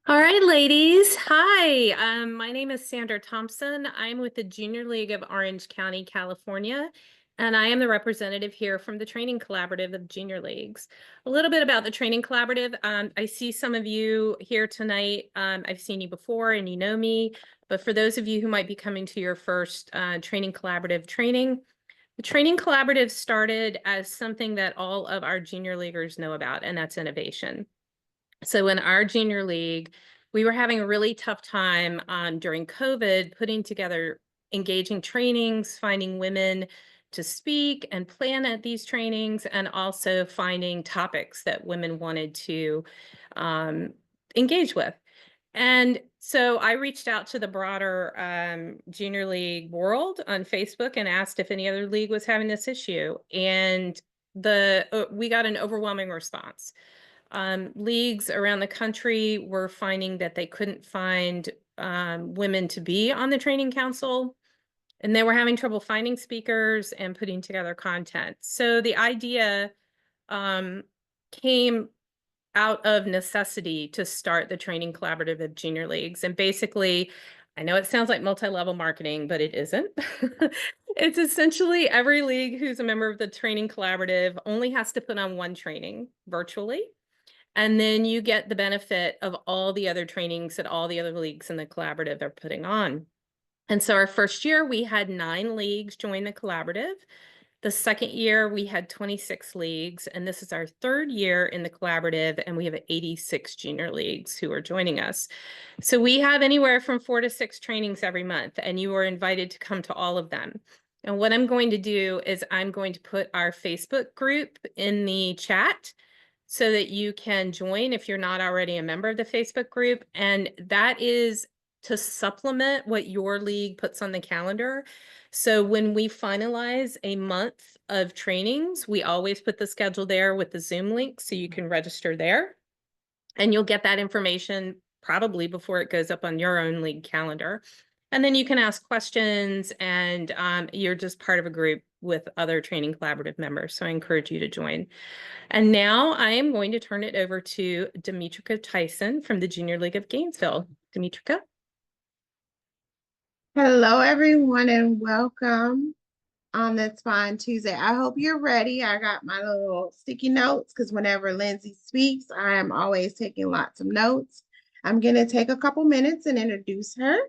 All right, ladies. Hi, my name is Sandra Thompson. I'm with the Junior League of Orange County, California, and I am the representative here from the Training Collaborative of Junior Leagues. A little bit about the Training Collaborative. I see some of you here tonight. I've seen you before and you know me, but for those of you who might be coming to your first Training Collaborative training, the Training Collaborative started as something that all of our junior leaguers know about, and that's innovation. So in our junior league, we were having a really tough time during COVID, putting together engaging trainings, finding women to speak and plan at these trainings, and also finding topics that women wanted to um, engage with. And so I reached out to the broader junior league world on Facebook and asked if any other league was having this issue. And we got an overwhelming response. Leagues around the country were finding that they couldn't find women to be on the training council, and they were having trouble finding speakers and putting together content. So the idea came out of necessity to start the Training Collaborative of Junior Leagues. And basically, I know it sounds like multi-level marketing, but it isn't. It's essentially every league who's a member of the Training Collaborative only has to put on one training virtually. And then you get the benefit of all the other trainings that all the other leagues in the collaborative are putting on. And so our first year, we had 9 leagues join the collaborative. The second year, we had 26 leagues, and this is our third year in the collaborative, and we have 86 junior leagues who are joining us. So we have anywhere from 4 to 6 trainings every month, and you are invited to come to all of them. And what I'm going to do is I'm going to put our Facebook group in the chat so that you can join if you're not already a member of the Facebook group. And that is to supplement what your league puts on the calendar. So when we finalize a month of trainings, we always put the schedule there with the Zoom link so you can register there. And you'll get that information probably before it goes up on your own league calendar. And then you can ask questions, and you're just part of a group with other Training Collaborative members. So I encourage you to join. And now I am going to turn it over to Demetrika Tyson from the Junior League of Gainesville. Demetrika. Hello, everyone, and welcome on this fine Tuesday. I hope you're ready. I got my little sticky notes because whenever Lindsay speaks, I am always taking lots of notes. I'm going to take a couple minutes and introduce her.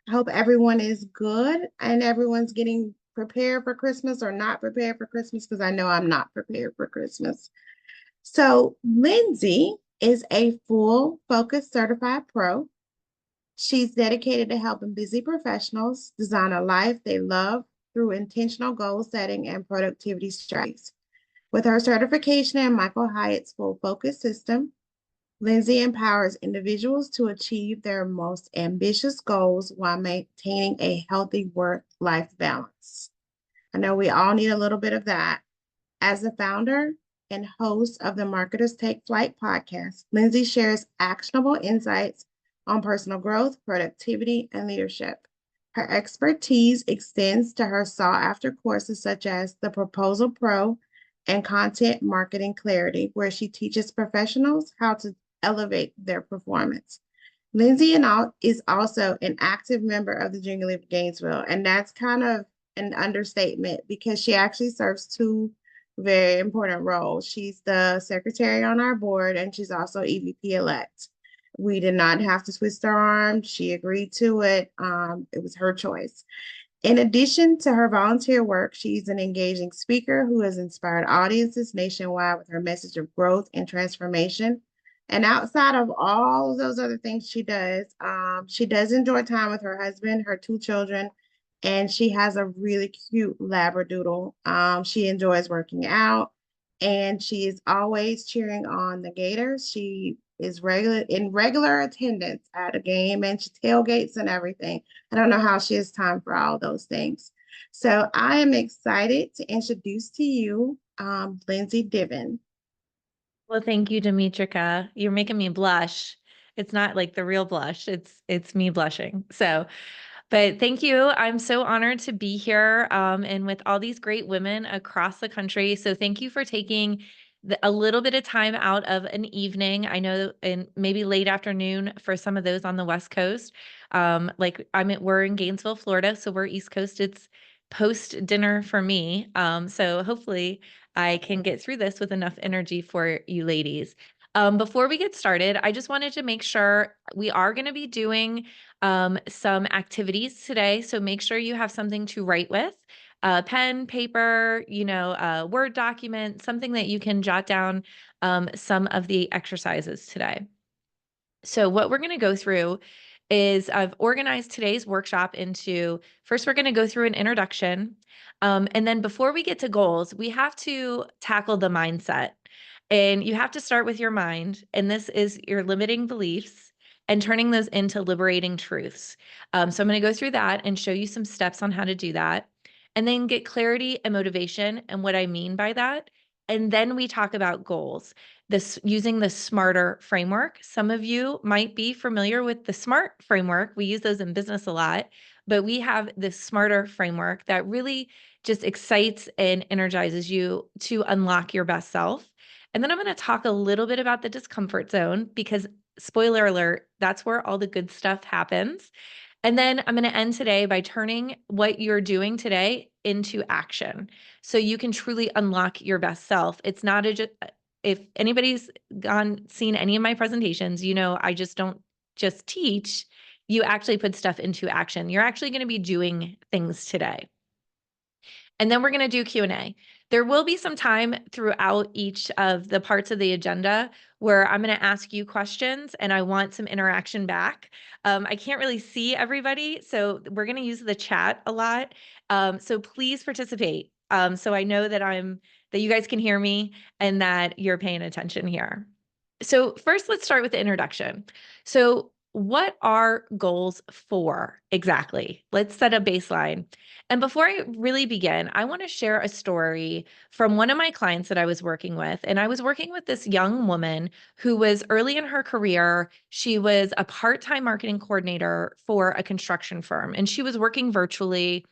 I hope everyone is good and everyone's getting prepared for Christmas or not prepared for Christmas because I know I'm not prepared for Christmas. So, Lindsay is a full focus certified pro. She's dedicated to helping busy professionals design a life they love through intentional goal setting and productivity strategies. With her certification in Michael Hyatt's full focus system, Lindsay empowers individuals to achieve their most ambitious goals while maintaining a healthy work-life balance. I know we all need a little bit of that. As the founder and host of the Marketers Take Flight podcast, Lindsay shares actionable insights on personal growth, productivity, and leadership. Her expertise extends to her sought-after courses such as the Proposal Pro and Content Marketing Clarity, where she teaches professionals how to elevate their performance. Lindsay is also an active member of the Junior League of Gainesville, and that's kind of an understatement because she actually serves 2 very important roles. She's the secretary on our board, and she's also EVP elect. We did not have to twist her arm. She agreed to it. It was her choice. In addition to her volunteer work, she's an engaging speaker who has inspired audiences nationwide with her message of growth and transformation. And outside of all of those other things she does enjoy time with her husband, her 2 children, and she has a really cute Labradoodle. She enjoys working out, and she is always cheering on the Gators. She is regular attendance at a game, and she tailgates and everything. I don't know how she has time for all those things. So I am excited to introduce to you Lindsay Divan. Well, thank you, Demetrika. You're making me blush. It's not like the real blush. It's me blushing. So, but thank you. I'm so honored to be here and with all these great women across the country. So thank you for taking a little bit of time out of an evening. I know, and maybe late afternoon for some of those on the West Coast. We're in Gainesville, Florida, so we're East Coast. It's post dinner for me. So hopefully I can get through this with enough energy for you ladies. Before we get started, I just wanted to make sure we are going to be doing some activities today. So make sure you have something to write with. Pen, paper, a Word document, something that you can jot down some of the exercises today. So what we're going to go through is I've organized today's workshop into, first we're going to go through an introduction. And then before we get to goals, we have to tackle the mindset. And you have to start with your mind. And this is your limiting beliefs and turning those into liberating truths. So I'm going to go through that and show you some steps on how to do that. And then get clarity and motivation and what I mean by that. And then we talk about goals, this using the SMARTer framework. Some of you might be familiar with the SMART framework. We use those in business a lot, but we have this SMARTer framework that really just excites and energizes you to unlock your best self. And then I'm going to talk a little bit about the discomfort zone because, spoiler alert, that's where all the good stuff happens. And then I'm going to end today by turning what you're doing today into action so you can truly unlock your best self. It's not if anybody's seen any of my presentations, I just don't just teach. You actually put stuff into action. You're actually going to be doing things today. And then we're going to do Q&A. There will be some time throughout each of the parts of the agenda where I'm going to ask you questions and I want some interaction back. I can't really see everybody, so we're going to use the chat a lot. So please participate. So I know that you guys can hear me and that you're paying attention here. So first, let's start with the introduction. So what are goals for exactly? Let's set a baseline. And before I really begin, I want to share a story from one of my clients that I was working with. And I was working with this young woman who was early in her career. She was a part-time marketing coordinator for a construction firm, and she was working virtually.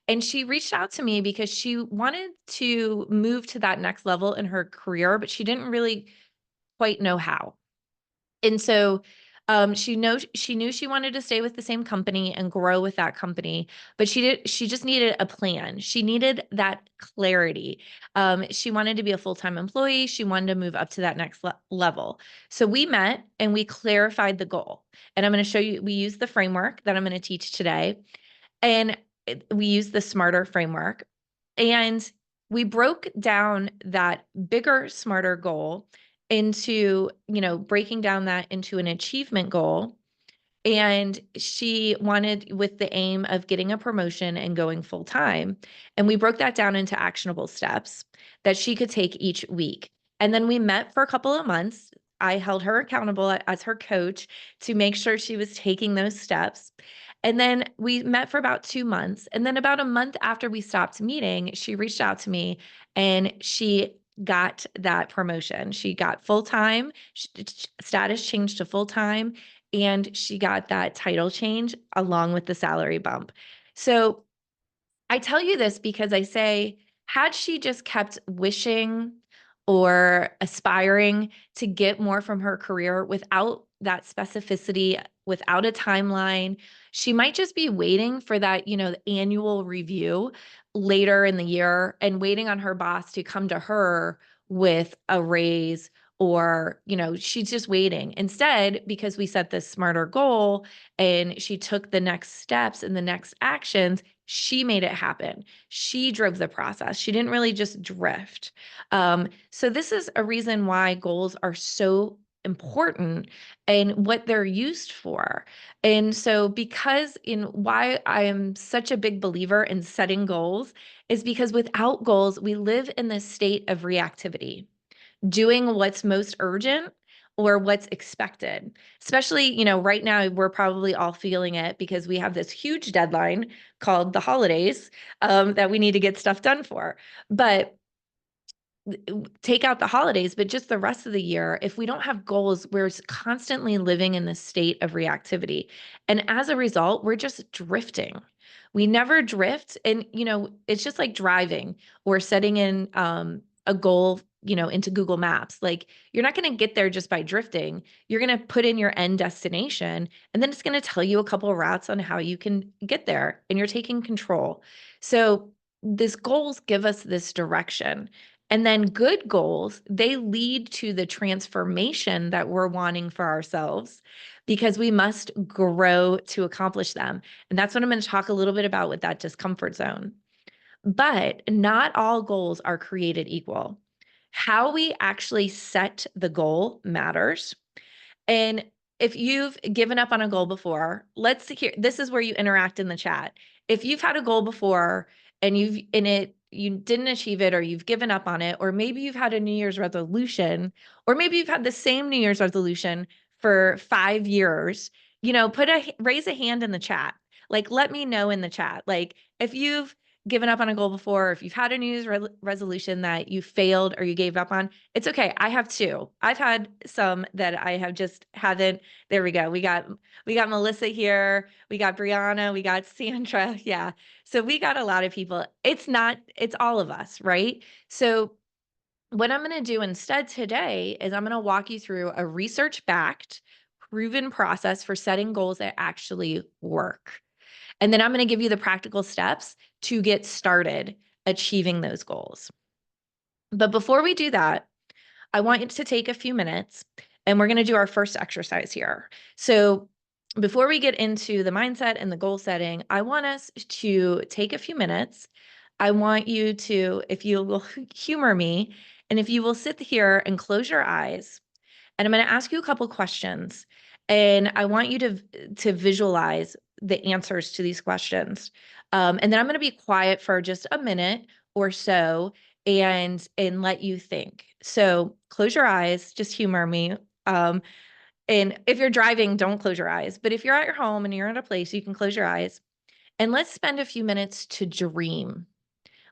And she reached out to me because she wanted to move to that next level in her career, but she didn't really quite know how. And so she knew she wanted to stay with the same company and grow with that company, but she just needed a plan. She needed that clarity. She wanted to be a full-time employee. She wanted to move up to that next level. So we met and we clarified the goal. And I'm going to show you, we use the framework that I'm going to teach today. And we use the SMARTer framework. And we broke down that bigger, smarter goal into, breaking down that into an achievement goal. And she wanted with the aim of getting a promotion and going full time. And we broke that down into actionable steps that she could take each week. And then we met for a couple of months. I held her accountable as her coach to make sure she was taking those steps. And then we met for about 2 months. And then about a month after we stopped meeting, she reached out to me and she got that promotion. She got full-time, status changed to full-time, and she got that title change along with the salary bump. So I tell you this because I say, had she just kept wishing or aspiring to get more from her career without that specificity, without a timeline, she might just be waiting for that, the annual review later in the year and waiting on her boss to come to her with a raise, or, she's just waiting. Instead, because we set this SMARTer goal and she took the next steps and the next actions, she made it happen. She drove the process. She didn't really just drift. So this is a reason why goals are so important and what they're used for. And so why I am such a big believer in setting goals is because without goals, we live in this state of reactivity, doing what's most urgent or what's expected. Especially, right now, we're probably all feeling it because we have this huge deadline called the holidays that we need to get stuff done for. But take out the holidays, but just the rest of the year, if we don't have goals, we're constantly living in this state of reactivity. And as a result, we're just drifting. We never drift. And, it's just like driving or setting in a goal into Google Maps. Like, you're not going to get there just by drifting. You're going to put in your end destination, and then it's going to tell you a couple of routes on how you can get there, and you're taking control. So these goals give us this direction. And then good goals, they lead to the transformation that we're wanting for ourselves, because we must grow to accomplish them. And that's what I'm going to talk a little bit about with that discomfort zone. But not all goals are created equal. How we actually set the goal matters. And if you've given up on a goal before, let's hear, this is where you interact in the chat. If you've had a goal before and you didn't achieve it, or you've given up on it, or maybe you've had a New Year's resolution, or maybe you've had the same New Year's resolution for 5 years, raise a hand in the chat. Like, let me know in the chat. Like, if you've given up on a goal before, if you've had a New Year's resolution that you failed or you gave up on, it's okay. I have too. I've had some that I have just haven't. There we go. We got Melissa here. We got Brianna. We got Sandra. Yeah. So we got a lot of people. It's all of us, right? So what I'm going to do instead today is I'm going to walk you through a research-backed, proven process for setting goals that actually work. And then I'm going to give you the practical steps to get started achieving those goals. But before we do that, I want you to take a few minutes, and we're going to do our first exercise here. So before we get into the mindset and the goal setting, I want us to take a few minutes. I want you to, if you will humor me, and if you will sit here and close your eyes, and I'm going to ask you a couple questions, and I want you to visualize the answers to these questions. And then I'm going to be quiet for just a minute or so and let you think. So close your eyes, just humor me. And if you're driving, don't close your eyes. But if you're at your home and you're at a place, you can close your eyes. And let's spend a few minutes to dream.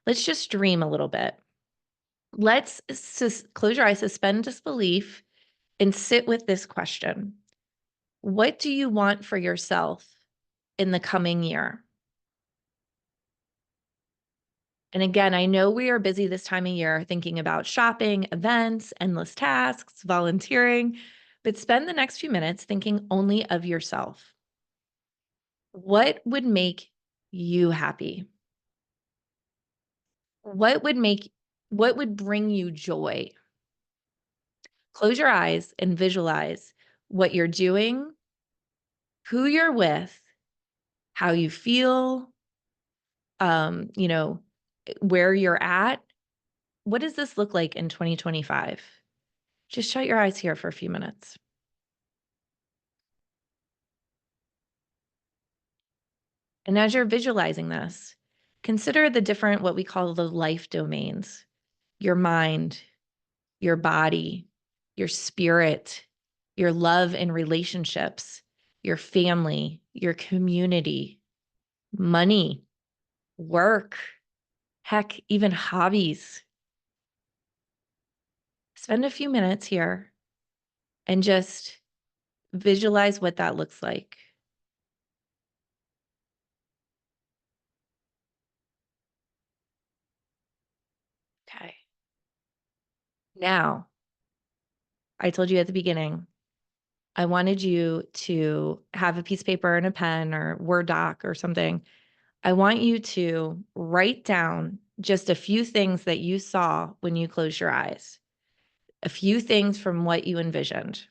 Let's just dream a little bit. Let's close your eyes, suspend disbelief, and sit with this question. What do you want for yourself in the coming year? And again, I know we are busy this time of year thinking about shopping, events, endless tasks, volunteering, but spend the next few minutes thinking only of yourself. What would make you happy? What would bring you joy? Close your eyes and visualize what you're doing, who you're with, how you feel, where you're at. What does this look like in 2025? Just shut your eyes here for a few minutes. And as you're visualizing this, consider the different, what we call the life domains: your mind, your body, your spirit, your love and relationships, your family, your community, money, work, heck, even hobbies. Spend a few minutes here and just visualize what that looks like. Okay. Now, I told you at the beginning, I wanted you to have a piece of paper and a pen or Word doc or something. I want you to write down just a few things that you saw when you closed your eyes, a few things from what you envisioned.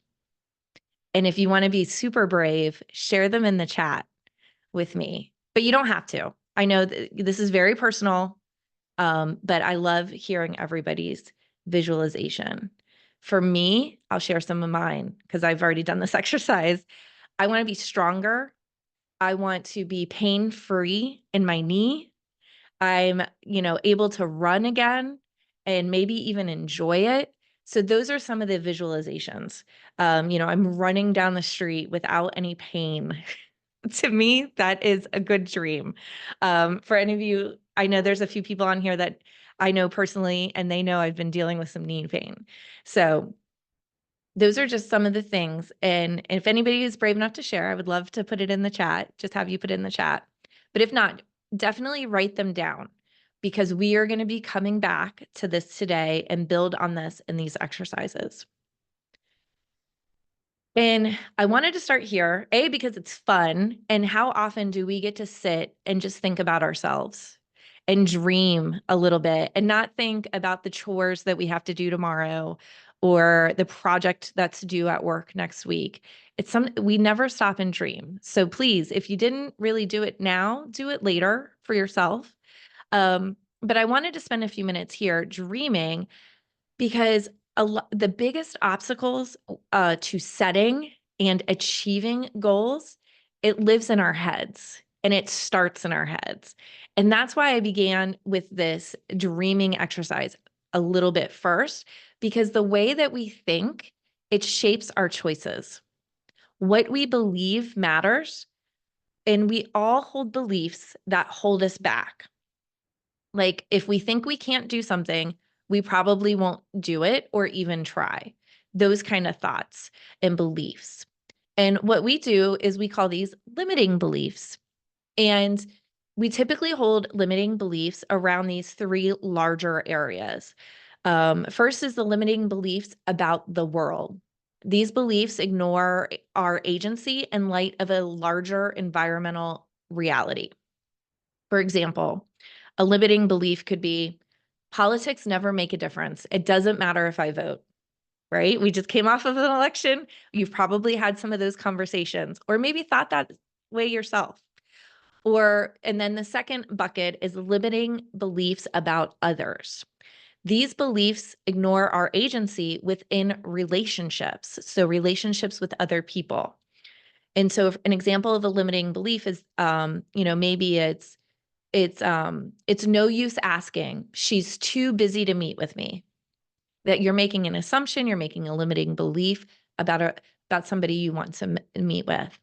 And if you want to be super brave, share them in the chat with me, but you don't have to. I know this is very personal, but I love hearing everybody's visualization. For me, I'll share some of mine because I've already done this exercise. I want to be stronger. I want to be pain-free in my knee. I'm, able to run again and maybe even enjoy it. So those are some of the visualizations. I'm running down the street without any pain. To me, that is a good dream. For any of you, I know there's a few people on here that I know personally, and they know I've been dealing with some knee pain. So those are just some of the things. And if anybody is brave enough to share, I would love to put it in the chat, just have you put it in the chat. But if not, definitely write them down. because we are going to be coming back to this today and build on this in these exercises. And I wanted to start here, because it's fun. And how often do we get to sit and just think about ourselves and dream a little bit and not think about the chores that we have to do tomorrow or the project that's due at work next week? We never stop and dream. So please, if you didn't really do it now, do it later for yourself. But I wanted to spend a few minutes here dreaming because the biggest obstacles to setting and achieving goals, it lives in our heads and it starts in our heads. And that's why I began with this dreaming exercise a little bit first, because the way that we think, it shapes our choices. What we believe matters, and we all hold beliefs that hold us back. Like if we think we can't do something, we probably won't do it or even try. Those kind of thoughts and beliefs. And what we do is we call these limiting beliefs. And we typically hold limiting beliefs around these three larger areas. First is the limiting beliefs about the world. These beliefs ignore our agency in light of a larger environmental reality. For example, a limiting belief could be politics never make a difference. It doesn't matter if I vote, right? We just came off of an election. You've probably had some of those conversations or maybe thought that way yourself. And then the second bucket is limiting beliefs about others. These beliefs ignore our agency within relationships. So relationships with other people. And so an example of a limiting belief is, maybe it's no use asking. She's too busy to meet with me. That you're making an assumption, you're making a limiting belief about somebody you want to meet with.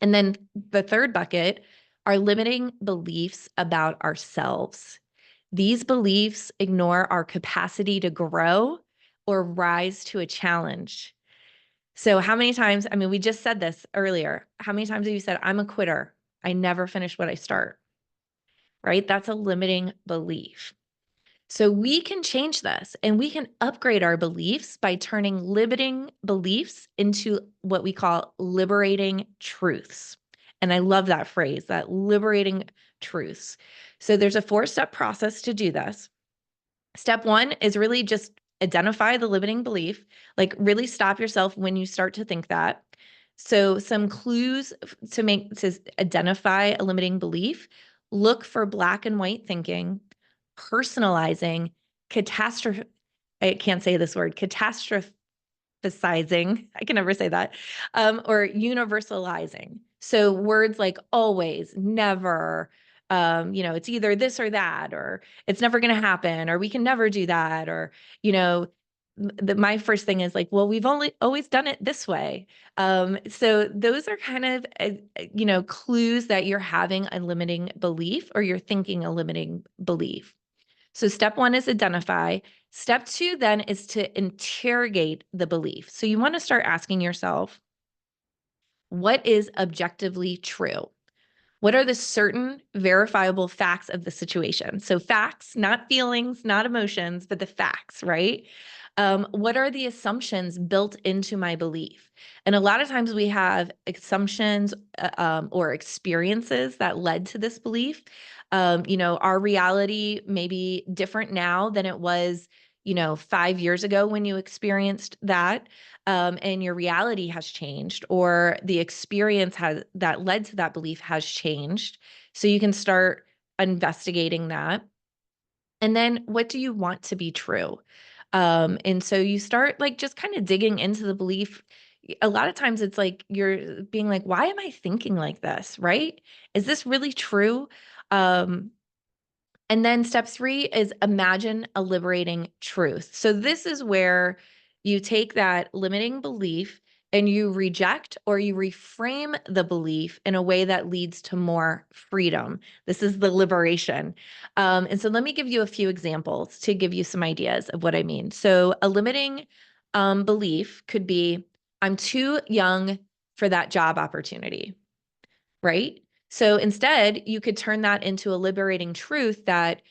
And then the third bucket are limiting beliefs about ourselves. These beliefs ignore our capacity to grow or rise to a challenge. So how many times, we just said this earlier. How many times have you said, I'm a quitter. I never finish what I start, right? That's a limiting belief. So we can change this and we can upgrade our beliefs by turning limiting beliefs into what we call liberating truths. And I love that phrase, that liberating truths. So there's a 4-step process to do this. Step 1 is really just identify the limiting belief, like really stop yourself when you start to think that. So some clues to identify a limiting belief: look for black and white thinking, personalizing, I can't say this word, catastrophizing, I can never say that, or universalizing. So words like always, never, it's either this or that, or it's never going to happen, or we can never do that, or, my first thing is like, well, we've always done it this way. So those are kind of, clues that you're having a limiting belief or you're thinking a limiting belief. So step 1 is identify. Step 2 then is to interrogate the belief. So you want to start asking yourself, what is objectively true? What are the certain verifiable facts of the situation? So facts, not feelings, not emotions, but the facts, right? What are the assumptions built into my belief? And a lot of times we have assumptions or experiences that led to this belief. Our reality may be different now than it was, 5 years ago when you experienced that. And your reality has changed, or the experience that led to that belief has changed. So you can start investigating that. And then what do you want to be true? And so you start like just kind of digging into the belief. A lot of times it's like you're being like, why am I thinking like this? Right? Is this really true? And then step 3 is imagine a liberating truth. So this is where you take that limiting belief and you reject or you reframe the belief in a way that leads to more freedom. This is the liberation. And so let me give you a few examples to give you some ideas of what I mean. So a limiting belief could be, I'm too young for that job opportunity, right? So instead, you could turn that into a liberating truth that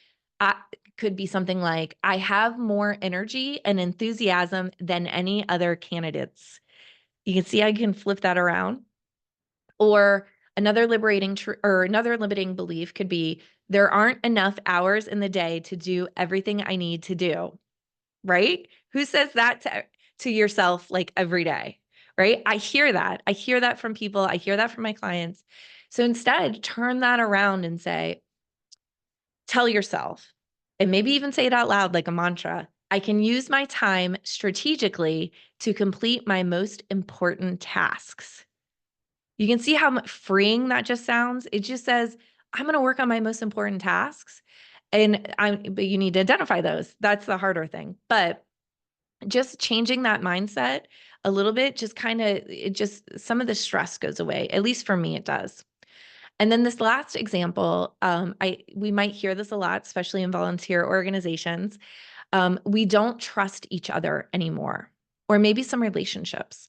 could be something like, I have more energy and enthusiasm than any other candidates. You can see I can flip that around. Or another another limiting belief could be, there aren't enough hours in the day to do everything I need to do, right? Who says that to yourself like every day, right? I hear that. I hear that from people. I hear that from my clients. So instead, turn that around and say, tell yourself, and maybe even say it out loud like a mantra, I can use my time strategically to complete my most important tasks. You can see how freeing that just sounds. It just says, I'm going to work on my most important tasks. But you need to identify those. That's the harder thing. But just changing that mindset a little bit, some of the stress goes away. At least for me, it does. And then this last example, we might hear this a lot, especially in volunteer organizations. We don't trust each other anymore, or maybe some relationships.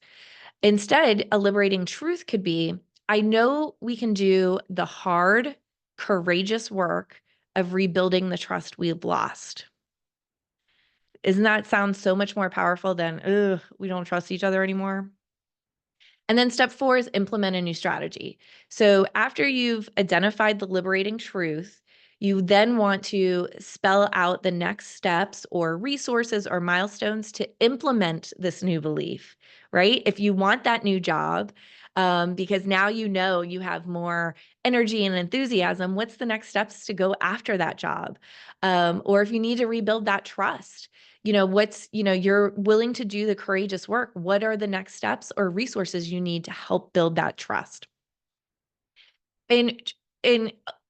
Instead, a liberating truth could be, I know we can do the hard, courageous work of rebuilding the trust we've lost. Isn't that sound so much more powerful than, ugh, we don't trust each other anymore? And then step 4 is implement a new strategy. So after you've identified the liberating truth, you then want to spell out the next steps or resources or milestones to implement this new belief, right? If you want that new job, because now you know you have more energy and enthusiasm, what's the next steps to go after that job? Or if you need to rebuild that trust, you're willing to do the courageous work. What are the next steps or resources you need to help build that trust? And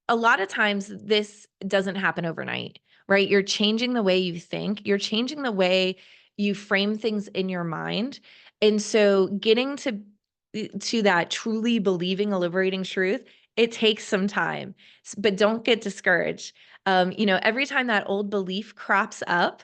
a lot of times this doesn't happen overnight, right? You're changing the way you think, you're changing the way you frame things in your mind. And so getting to that truly believing a liberating truth, it takes some time, but don't get discouraged. Every time that old belief crops up,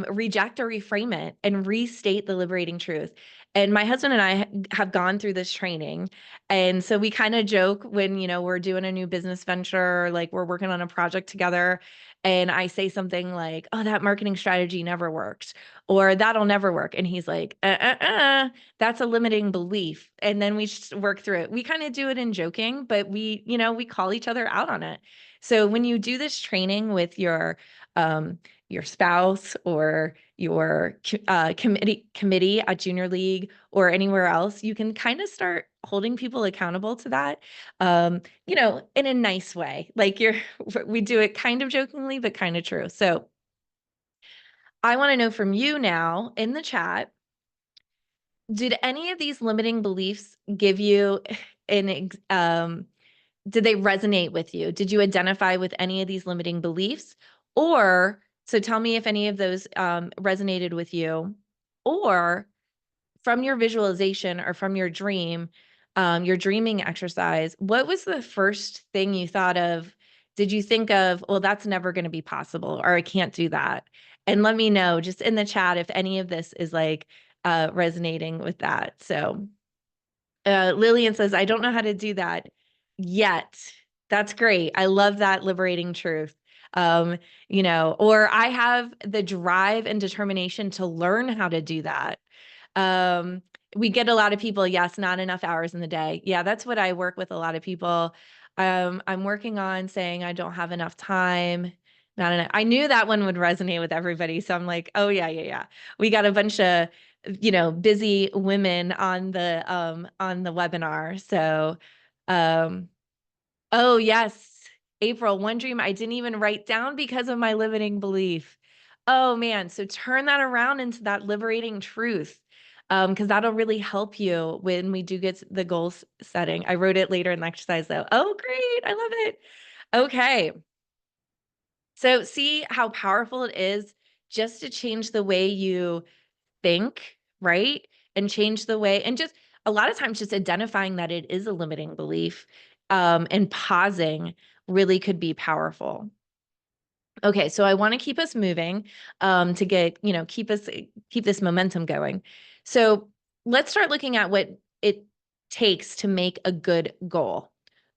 reject or reframe it and restate the liberating truth. And my husband and I have gone through this training. And so we kind of joke when, we're doing a new business venture, like we're working on a project together. And I say something like, oh, that marketing strategy never worked, or that'll never work. And he's like, that's a limiting belief. And then we just work through it. We kind of do it in joking, but we call each other out on it. So when you do this training with your spouse or your committee at junior league or anywhere else, you can kind of start holding people accountable to that, in a nice way. Like we do it kind of jokingly, but kind of true. So I want to know from you now in the chat, did any of these limiting beliefs give you did they resonate with you? Did you identify with any of these limiting beliefs? Or, so tell me if any of those resonated with you, or from your visualization or from your dreaming exercise, what was the first thing you thought of? Did you think of, well, that's never going to be possible, or I can't do that? And let me know just in the chat if any of this is like resonating with that. So Lillian says, I don't know how to do that yet. That's great. I love that liberating truth. Or I have the drive and determination to learn how to do that. We get a lot of people, yes, not enough hours in the day. Yeah, that's what I work with a lot of people. I'm working on saying I don't have enough time. Not enough. I knew that one would resonate with everybody. So I'm like, oh yeah. We got a bunch of busy women on the webinar. So oh yes, April, one dream I didn't even write down because of my limiting belief. Oh man, so turn that around into that liberating truth. Because that'll really help you when we do get the goals setting. I wrote it later in the exercise though. Oh, great. I love it. Okay. So see how powerful it is just to change the way you think, right? And change the way, and just a lot of times just identifying that it is a limiting belief, and pausing really could be powerful. Okay, so I want to keep us moving, to keep this momentum going. So let's start looking at what it takes to make a good goal.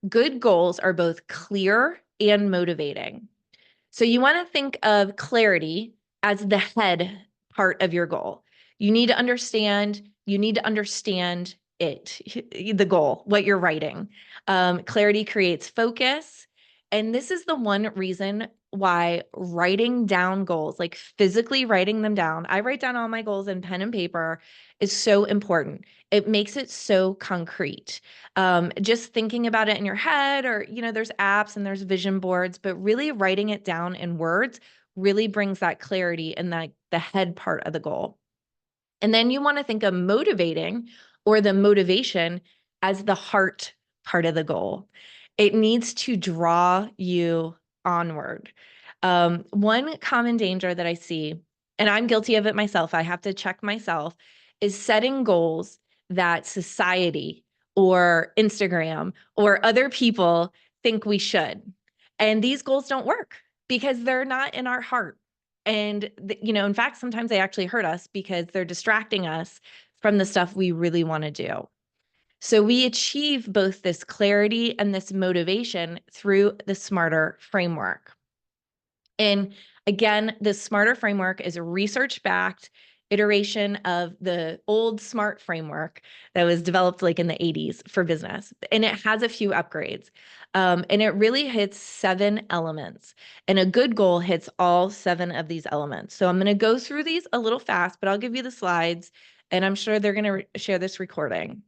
Good goals are both clear and motivating. So you want to think of clarity as the head part of your goal. You need to understand it, the goal, what you're writing. Clarity creates focus. And this is the one reason why writing down goals, like physically writing them down, I write down all my goals in pen and paper, is so important. It makes it so concrete. Just thinking about it in your head, or, there's apps and there's vision boards, but really writing it down in words really brings that clarity and that the head part of the goal. And then you want to think of motivating, or the motivation, as the heart part of the goal. It needs to draw you onward. One common danger that I see, and I'm guilty of it myself, I have to check myself, is setting goals that society or Instagram or other people think we should. And these goals don't work because they're not in our heart. And, in fact, sometimes they actually hurt us because they're distracting us from the stuff we really want to do. So we achieve both this clarity and this motivation through the SMARTER framework. And again, the SMARTER framework is a research-backed iteration of the old SMART framework that was developed like in the 80s for business. And it has a few upgrades. And it really hits 7 elements. And a good goal hits all 7 of these elements. So I'm going to go through these a little fast, but I'll give you the slides, and I'm sure they're going to share this recording.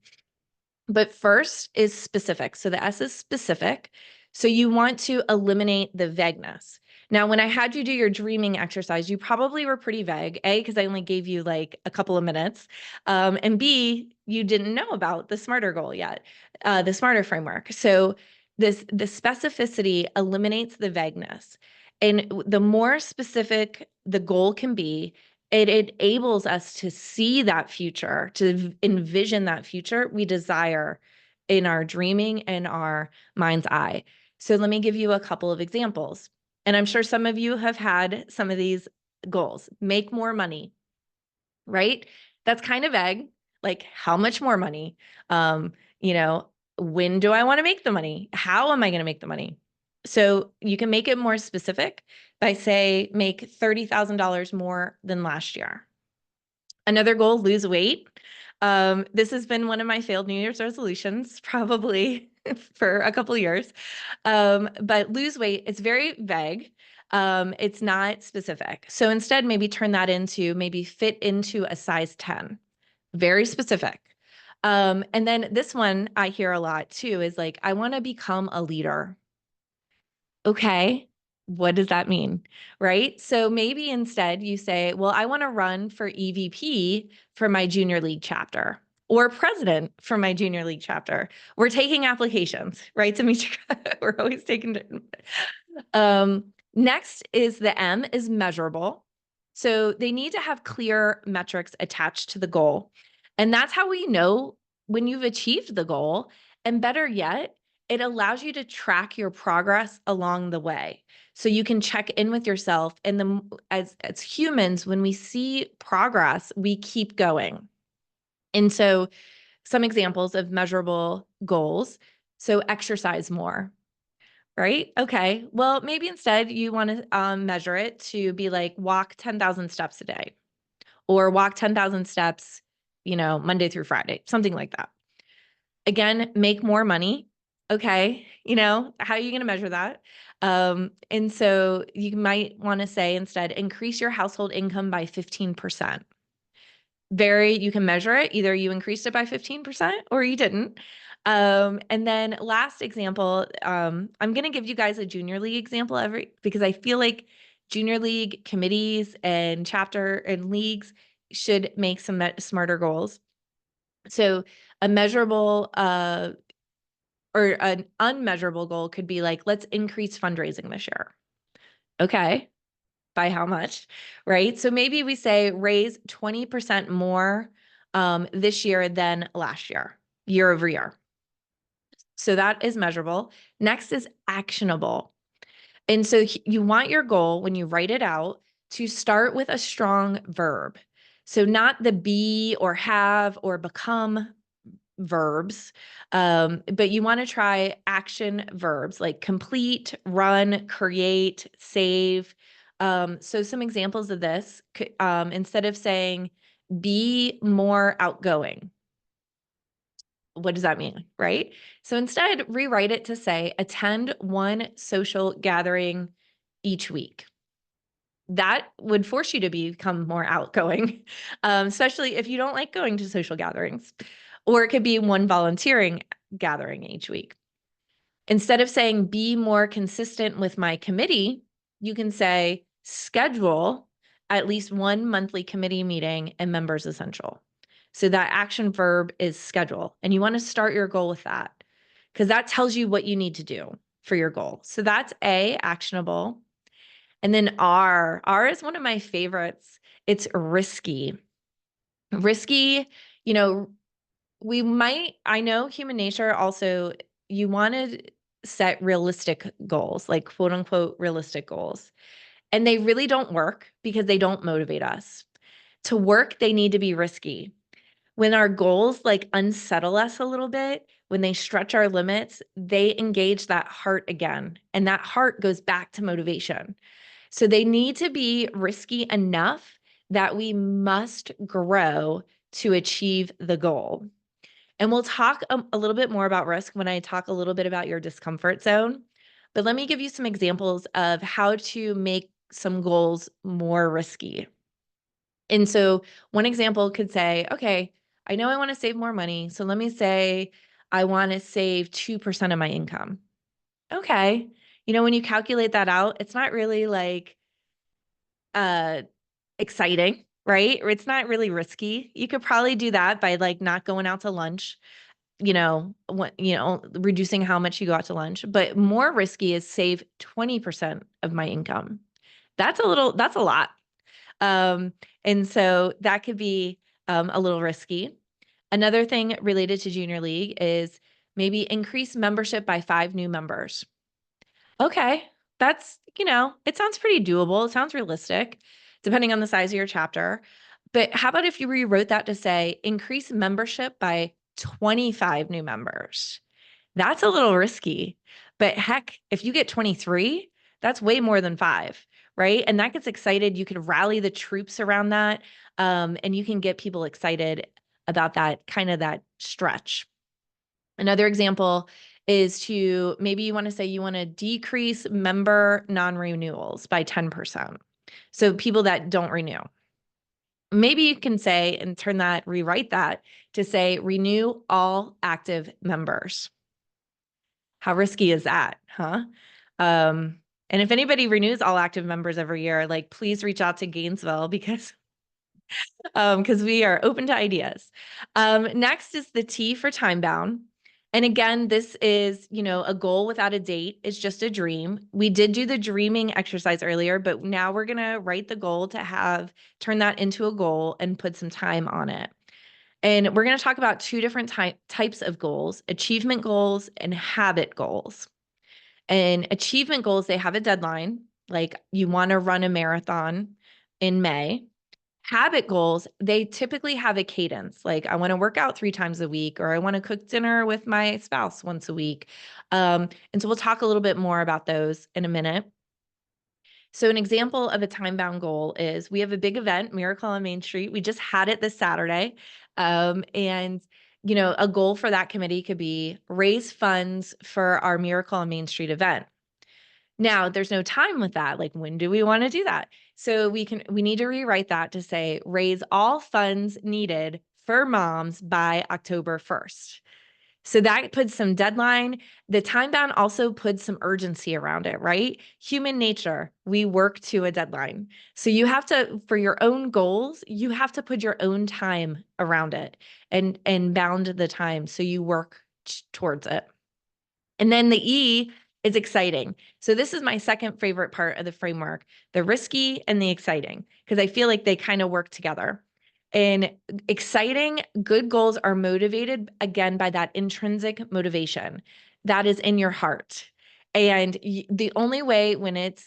But first is specific. So the S is specific. So you want to eliminate the vagueness. Now, when I had you do your dreaming exercise, you probably were pretty vague, A, because I only gave you like a couple of minutes, and B, you didn't know about the SMARTER goal yet, the SMARTER framework. So the specificity eliminates the vagueness. And the more specific the goal can be, it enables us to see that future, to envision that future we desire in our dreaming and our mind's eye. So let me give you a couple of examples. And I'm sure some of you have had some of these goals. Make more money, right? That's kind of vague. Like, how much more money? When do I want to make the money? How am I going to make the money? So you can make it more specific by, say, make $30,000 more than last year. Another goal, lose weight. This has been one of my failed New Year's resolutions, probably for a couple of years. But lose weight, it's very vague. It's not specific. So instead, maybe turn that into maybe fit into a size 10. Very specific. And then this one I hear a lot too is like, I want to become a leader. Okay, what does that mean? Right? So maybe instead you say, well, I want to run for EVP for my junior league chapter, or president for my junior league chapter. We're taking applications, right, Demetra? We're always taking. Next is the M is measurable. So they need to have clear metrics attached to the goal. And that's how we know when you've achieved the goal. And better yet, it allows you to track your progress along the way. So you can check in with yourself. And as humans, when we see progress, we keep going. And so some examples of measurable goals. So exercise more, right? Okay. Well, maybe instead you want to measure it to be like walk 10,000 steps a day, or walk 10,000 steps, Monday through Friday, something like that. Again, make more money. Okay. How are you going to measure that? And so you might want to say instead, increase your household income by 15%. You can measure it. Either you increased it by 15% or you didn't. And then last example, I'm going to give you guys a junior league example because I feel like junior league committees and chapter and leagues should make some SMARTER goals. So a measurable or an unmeasurable goal could be like, let's increase fundraising this year. Okay. By how much, right? So maybe we say raise 20% more this year than last year over year. So that is measurable. Next is actionable. And so you want your goal, when you write it out, to start with a strong verb. So not the be or have or become, verbs. But you want to try action verbs like complete, run, create, save. So some examples of this, instead of saying be more outgoing, what does that mean, right? So instead, rewrite it to say attend one social gathering each week. That would force you to become more outgoing, especially if you don't like going to social gatherings. Or it could be one volunteering gathering each week. Instead of saying be more consistent with my committee, you can say schedule at least one monthly committee meeting and members essential. So that action verb is schedule. And you want to start your goal with that because that tells you what you need to do for your goal. So that's A, actionable. And then R is one of my favorites. It's risky. Risky, you know, I know human nature also, you want to set realistic goals, like quote unquote realistic goals. And they really don't work because they don't motivate us. To work, they need to be risky. When our goals like unsettle us a little bit, when they stretch our limits, they engage that heart again. And that heart goes back to motivation. So they need to be risky enough that we must grow to achieve the goal. And we'll talk a little bit more about risk when I talk a little bit about your discomfort zone. But let me give you some examples of how to make some goals more risky. And so one example could say, okay, I know I want to save more money. So let me say I want to save 2% of my income. Okay. When you calculate that out, it's not really like uh exciting, right? Or it's not really risky. You could probably do that by like not going out to lunch, reducing how much you go out to lunch. But more risky is save 20% of my income. That's a lot. And so that could be a little risky. Another thing related to junior league is maybe increase membership by 5 new members. Okay, that's, it sounds pretty doable. It sounds realistic, depending on the size of your chapter. But how about if you rewrote that to say increase membership by 25 new members? That's a little risky. But heck, if you get 23, that's way more than 5, right? And that gets excited. You can rally the troops around that, and you can get people excited about that kind of that stretch. Another example is to maybe you want to say you want to decrease member non-renewals by 10%. So people that don't renew. Maybe you can say and rewrite that to say renew all active members. How risky is that, huh? And if anybody renews all active members every year, like please reach out to Gainesville because we are open to ideas. Next is the T for time bound. And again, this is, a goal without a date. It's just a dream. We did do the dreaming exercise earlier, but now we're going to write the goal to turn that into a goal and put some time on it. And we're going to talk about 2 different types of goals, achievement goals and habit goals. And achievement goals, they have a deadline, like you want to run a marathon in May. Habit goals, they typically have a cadence, like I want to work out 3 times a week, or I want to cook dinner with my spouse once a week. And so we'll talk a little bit more about those in a minute. So an example of a time-bound goal is we have a big event, Miracle on Main Street. We just had it this Saturday. And a goal for that committee could be raise funds for our Miracle on Main Street event. Now, there's no time with that. Like, when do we want to do that? So we need to rewrite that to say, raise all funds needed for moms by October 1st. So that puts some deadline. The time bound also puts some urgency around it, right? Human nature, we work to a deadline. So you have to, for your own goals, you have to put your own time around it and bound the time so you work towards it. And then the E is exciting. So this is my second favorite part of the framework, the risky and the exciting, because I feel like they kind of work together. And exciting, good goals are motivated again by that intrinsic motivation that is in your heart. And the only way when it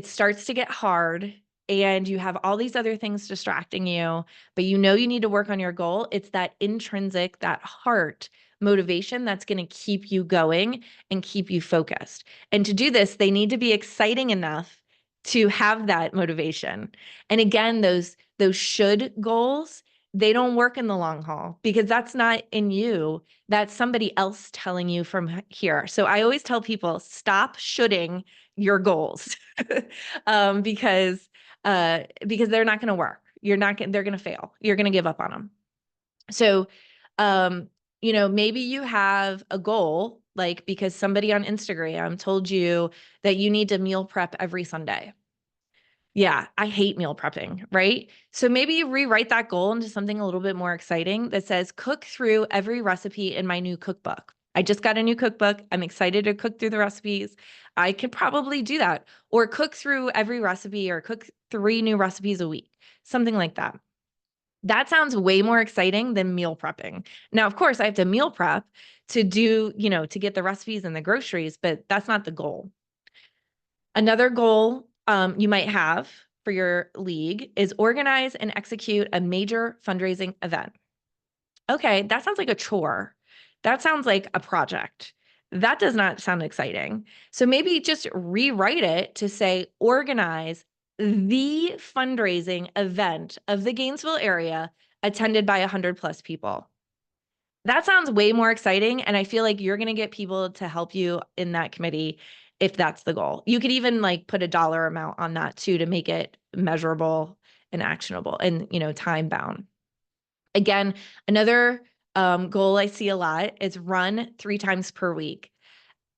starts to get hard and you have all these other things distracting you, but you know you need to work on your goal, it's that intrinsic, that heart motivation that's going to keep you going and keep you focused. And to do this, they need to be exciting enough to have that motivation. And again, those should goals, they don't work in the long haul because that's not in you. That's somebody else telling you from here. So I always tell people, stop shoulding your goals because they're not going to work. They're going to fail. You're going to give up on them. So, maybe you have a goal, like because somebody on Instagram told you that you need to meal prep every Sunday. Yeah, I hate meal prepping, right? So maybe you rewrite that goal into something a little bit more exciting that says, cook through every recipe in my new cookbook. I just got a new cookbook. I'm excited to cook through the recipes. I could probably do that. Or cook through every recipe or cook 3 new recipes a week, something like that. That sounds way more exciting than meal prepping. Now, of course, I have to meal prep to do, to get the recipes and the groceries, but that's not the goal. Another goal you might have for your league is organize and execute a major fundraising event. Okay, that sounds like a chore. That sounds like a project. That does not sound exciting. So maybe just rewrite it to say, organize the fundraising event of the Gainesville area attended by 100 plus people. That sounds way more exciting. And I feel like you're going to get people to help you in that committee if that's the goal. You could even like put a dollar amount on that too to make it measurable and actionable and, time bound. Again, another goal I see a lot is run 3 times per week.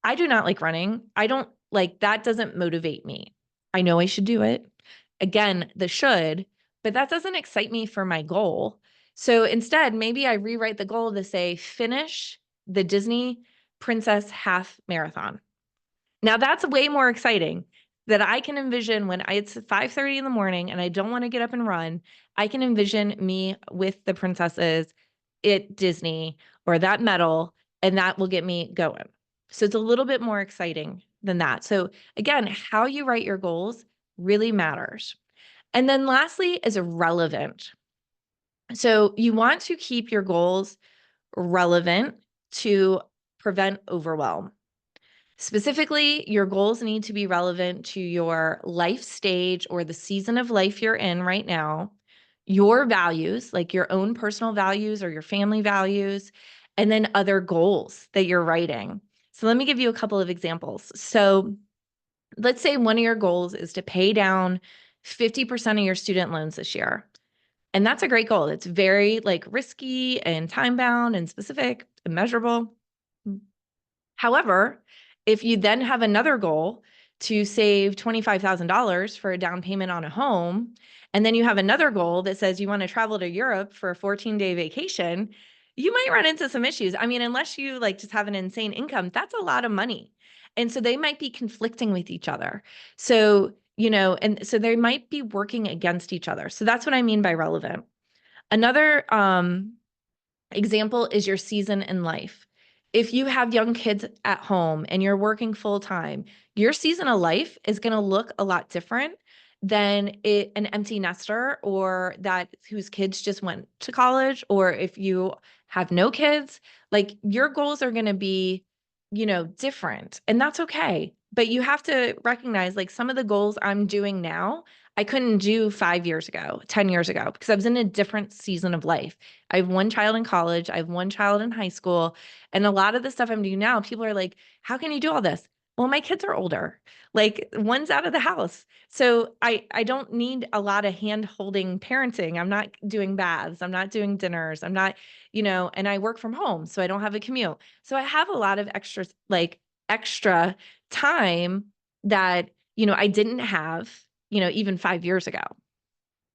I do not like running. I don't like that doesn't motivate me. I know I should do it. Again, the should, but that doesn't excite me for my goal. So instead, maybe I rewrite the goal to say finish the Disney Princess Half Marathon. Now that's way more exciting that I can envision when it's 5:30 in the morning and I don't want to get up and run. I can envision me with the princesses at Disney or that medal, and that will get me going. So it's a little bit more exciting than that. So again, how you write your goals really matters. And then lastly is relevant. So you want to keep your goals relevant to prevent overwhelm. Specifically, your goals need to be relevant to your life stage or the season of life you're in right now, your values, like your own personal values or your family values, and then other goals that you're writing. So let me give you a couple of examples. So let's say one of your goals is to pay down 50% of your student loans this year. And that's a great goal. It's very like risky and time bound and specific and measurable. However, if you then have another goal to save $25,000 for a down payment on a home, and then you have another goal that says you want to travel to Europe for a 14-day vacation, you might run into some issues. I mean, unless you like just have an insane income, that's a lot of money. And so they might be conflicting with each other. So, and so they might be working against each other. So that's what I mean by relevant. Another example is your season in life. If you have young kids at home and you're working full time, your season of life is going to look a lot different than an empty nester or that whose kids just went to college, or if you have no kids, like your goals are going to be, different, and that's okay. But you have to recognize like some of the goals I'm doing now, I couldn't do 5 years ago, 10 years ago, because I was in a different season of life. I have one child in college. I have one child in high school. And a lot of the stuff I'm doing now, people are like, how can you do all this? Well, my kids are older. Like one's out of the house. So I don't need a lot of hand holding parenting. I'm not doing baths. I'm not doing dinners. I'm not, and I work from home. So I don't have a commute. So I have a lot of extra time that, I didn't have, even 5 years ago.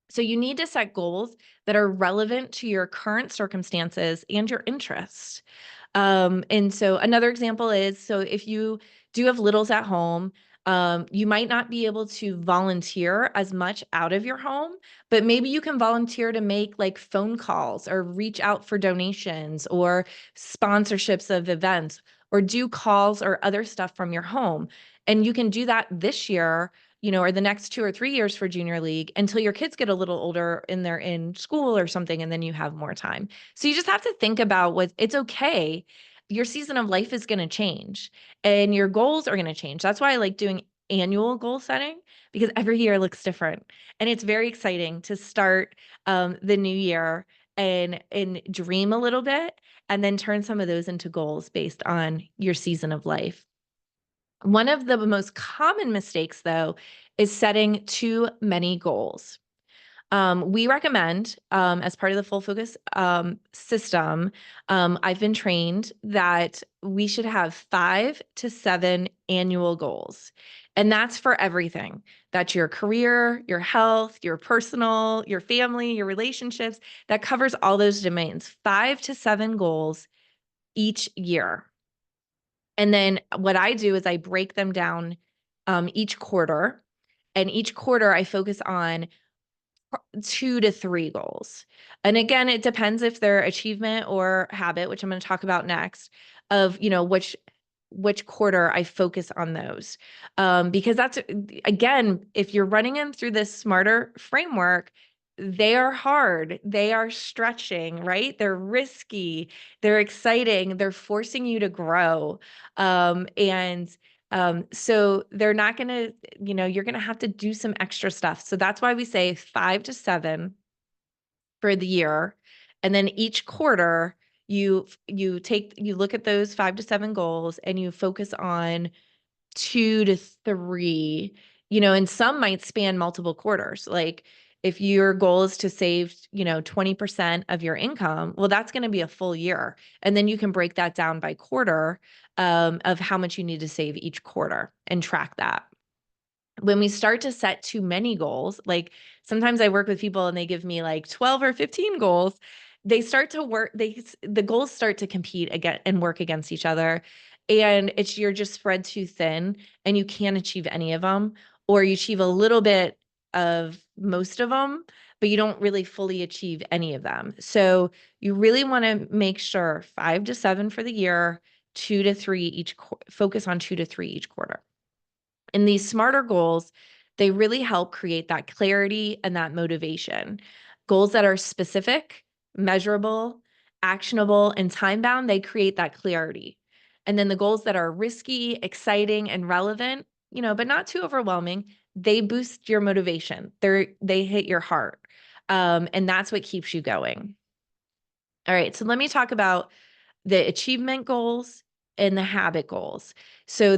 So you need to set goals that are relevant to your current circumstances and your interests. And so another example is, so if you do have littles at home, you might not be able to volunteer as much out of your home, but maybe you can volunteer to make like phone calls or reach out for donations or sponsorships of events or do calls or other stuff from your home. And you can do that this year or the next 2 or 3 years for junior league until your kids get a little older and they're in school or something, and then you have more time. So you just have to think about it's okay. Your season of life is going to change and your goals are going to change. That's why I like doing annual goal setting, because every year looks different. And it's very exciting to start the new year and dream a little bit and then turn some of those into goals based on your season of life. One of the most common mistakes, though, is setting too many goals. We recommend, as part of the full focus system, I've been trained that we should have 5 to 7 annual goals. And that's for everything. That's your career, your health, your personal, your family, your relationships. That covers all those domains. 5 to 7 goals each year. And then what I do is I break them down each quarter. And each quarter I focus on 2 to 3 goals. And again, it depends if they're achievement or habit, which I'm going to talk about next, of, which quarter I focus on those. Because that's, again, if you're running them through this smarter framework, they are hard. They are stretching, right? They're risky. They're exciting. They're forcing you to grow. So they're not going to, you're going to have to do some extra stuff. So that's why we say 5 to 7 for the year. And then each quarter you look at those 5 to 7 goals and you focus on 2 to 3, and some might span multiple quarters. Like if your goal is to save, 20% of your income, well, that's going to be a full year. And then you can break that down by quarter, of how much you need to save each quarter and track that. When we start to set too many goals, like sometimes I work with people and they give me like 12 or 15 goals, they start to work, the goals start to compete again and work against each other. And you're just spread too thin and you can't achieve any of them, or you achieve a little bit of most of them, but you don't really fully achieve any of them. So you really want to make sure 5 to 7 for the year, 2 to 3 focus on 2 to 3 each quarter. And these smarter goals, they really help create that clarity and that motivation. Goals that are specific, measurable, actionable, and time-bound, they create that clarity. And then the goals that are risky, exciting, and relevant, but not too overwhelming, they boost your motivation. They hit your heart. And that's what keeps you going. All right, so let me talk about the achievement goals and the habit goals. So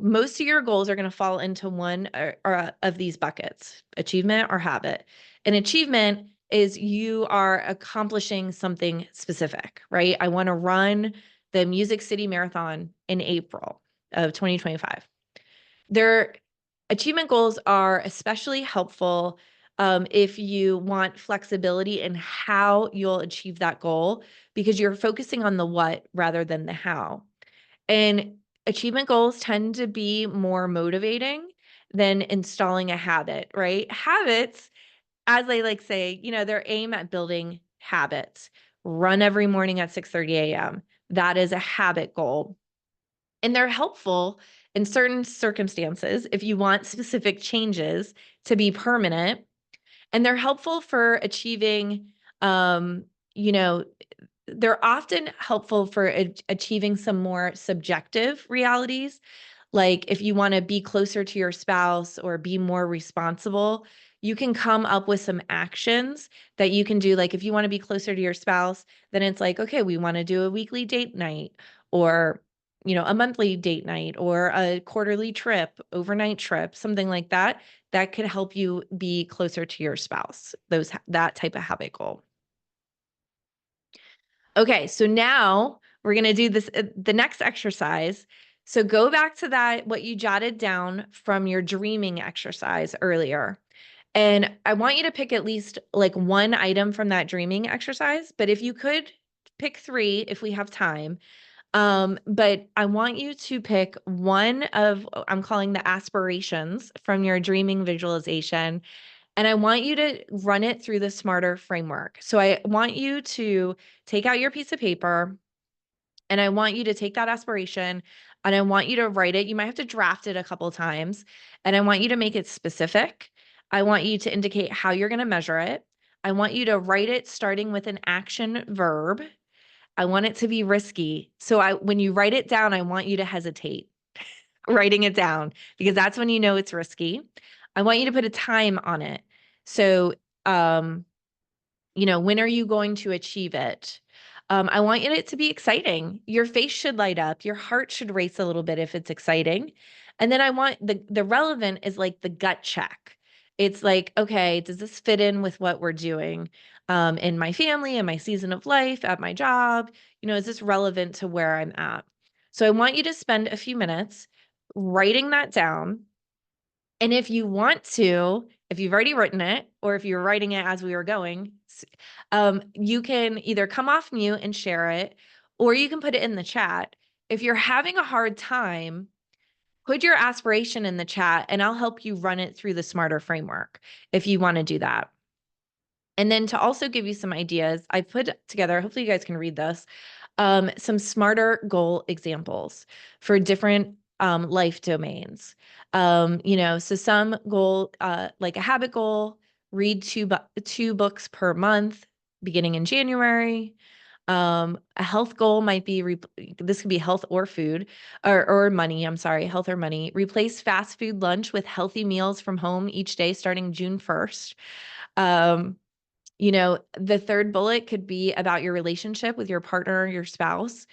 most of your goals are going to fall into one or of these buckets, achievement or habit. And achievement is you are accomplishing something specific, right? I want to run the Music City Marathon in April of 2025. Their achievement goals are especially helpful if you want flexibility in how you'll achieve that goal, because you're focusing on the what rather than the how. And achievement goals tend to be more motivating than installing a habit, right? Habits, as they like say, they're aimed at building habits. Run every morning at 6:30 a.m. That is a habit goal. And they're helpful in certain circumstances if you want specific changes to be permanent. And they're helpful for achieving, they're often helpful for achieving some more subjective realities. Like if you want to be closer to your spouse or be more responsible, you can come up with some actions that you can do. Like if you want to be closer to your spouse, then it's like, okay, we want to do a weekly date night, or a monthly date night, or a quarterly trip, overnight trip, something like that. That could help you be closer to your spouse, that type of habit goal. Okay, so now we're going to do this, the next exercise. So go back to what you jotted down from your dreaming exercise earlier. And I want you to pick at least like one item from that dreaming exercise, but if you could pick 3 if we have time. But I want you to pick one of, I'm calling the aspirations from your dreaming visualization. And I want you to run it through the smarter framework. So I want you to take out your piece of paper And I want you to take that aspiration and I want you to write it. You might have to draft it a couple of times. And I want you to make it specific. I want you to indicate how you're going to measure it. I want you to write it starting with an action verb. I want it to be risky. So when you write it down, I want you to hesitate writing it down because that's when you know it's risky. I want you to put a time on it. So, when are you going to achieve it? I want it to be exciting. Your face should light up. Your heart should race a little bit if it's exciting. And then I want the relevant is like the gut check. It's like, okay, does this fit in with what we're doing in my family, in my season of life, at my job? Is this relevant to where I'm at? So I want you to spend a few minutes writing that down. And if you want to, if you've already written it, or if you're writing it as we were going, you can either come off mute and share it, or you can put it in the chat. If you're having a hard time, put your aspiration in the chat and I'll help you run it through the smarter framework if you want to do that. And then to also give you some ideas, I put together, hopefully you guys can read this, some smarter goal examples for different life domains. So some goal, like a habit goal, read two books per month, beginning in January. A health goal might be, this could be health or food or money. I'm sorry, health or money. Replace fast food lunch with healthy meals from home each day starting June 1st. The third bullet could be about your relationship with your partner or your spouse.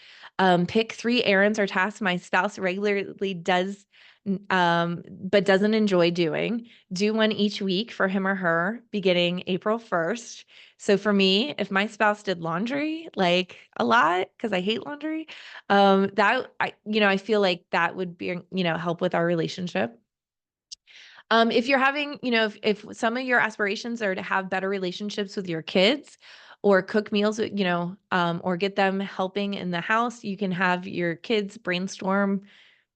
Pick 3 errands or tasks my spouse regularly does, but doesn't enjoy doing. Do one each week for him or her beginning April 1st. So for me, if my spouse did laundry like a lot, because I hate laundry, I feel like that would be, help with our relationship. If you're having, if some of your aspirations are to have better relationships with your kids or cook meals, or get them helping in the house, you can have your kids brainstorm,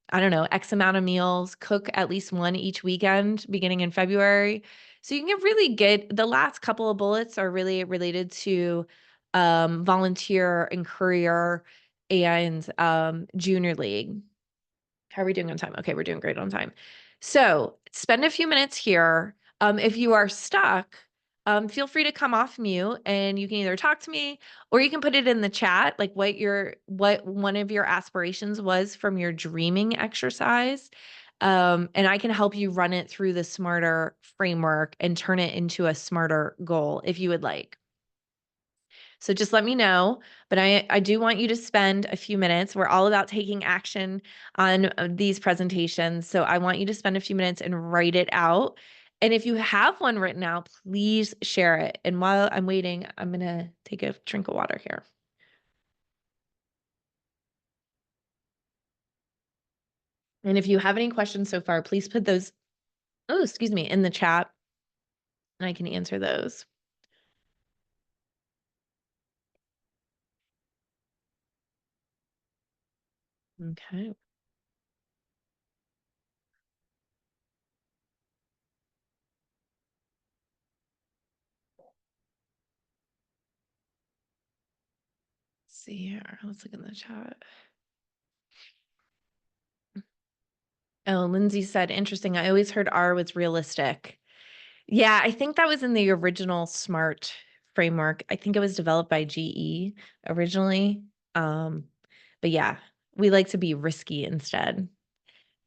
I don't know, X amount of meals, cook at least one each weekend beginning in February. So you can really get the last couple of bullets are really related to volunteer and career and junior league. How are we doing on time? Okay, we're doing great on time. So spend a few minutes here. If you are stuck, feel free to come off mute and you can either talk to me or you can put it in the chat, like what one of your aspirations was from your dreaming exercise. And I can help you run it through the smarter framework and turn it into a smarter goal if you would like. So just let me know, but I do want you to spend a few minutes. We're all about taking action on these presentations. So I want you to spend a few minutes and write it out. And if you have one written out, please share it. And while I'm waiting, I'm going to take a drink of water here. And if you have any questions so far, please put those, in the chat and I can answer those. Okay. Let's see here. Let's look in the chat. Oh, Lindsay said, interesting. I always heard R was realistic. Yeah, I think that was in the original SMART framework. I think it was developed by GE originally. But yeah, we like to be risky instead.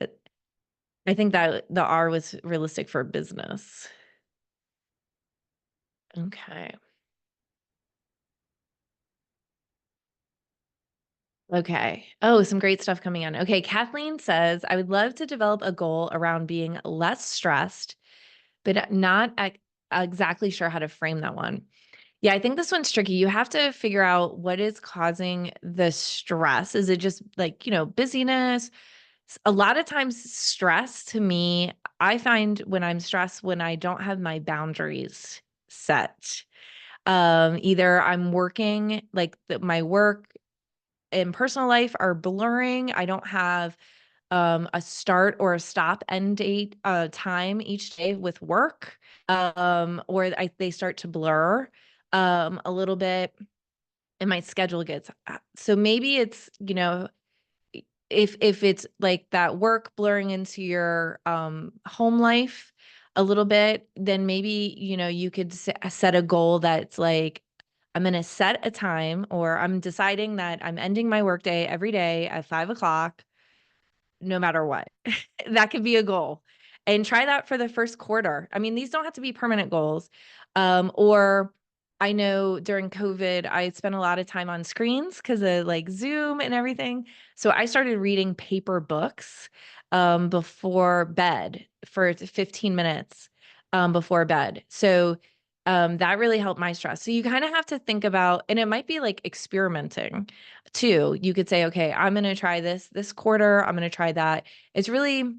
But I think that the R was realistic for business. Okay. Okay. Oh, some great stuff coming in. Okay. Kathleen says, I would love to develop a goal around being less stressed, but not exactly sure how to frame that one. Yeah, I think this one's tricky. You have to figure out what is causing the stress. Is it just like, busyness? A lot of times, stress to me, I find when I'm stressed when I don't have my boundaries set. Either I'm working, like my work and personal life are blurring. I don't have a start or a stop end date time each day with work, or they start to blur a little bit. and my schedule gets, so maybe it's, if it's like that work blurring into your home life a little bit, then maybe, you could set a goal that's like, I'm going to set a time, or I'm deciding that I'm ending my workday every day at 5 o'clock, no matter what. That could be a goal. And try that for the first quarter. I mean, these don't have to be permanent goals. Or I know during COVID, I spent a lot of time on screens because of like Zoom and everything. So I started reading paper books before bed for 15 minutes before bed. So that really helped my stress. So you kind of have to think about, and it might be like experimenting too. You could say, okay, I'm going to try this quarter. I'm going to try that. It's really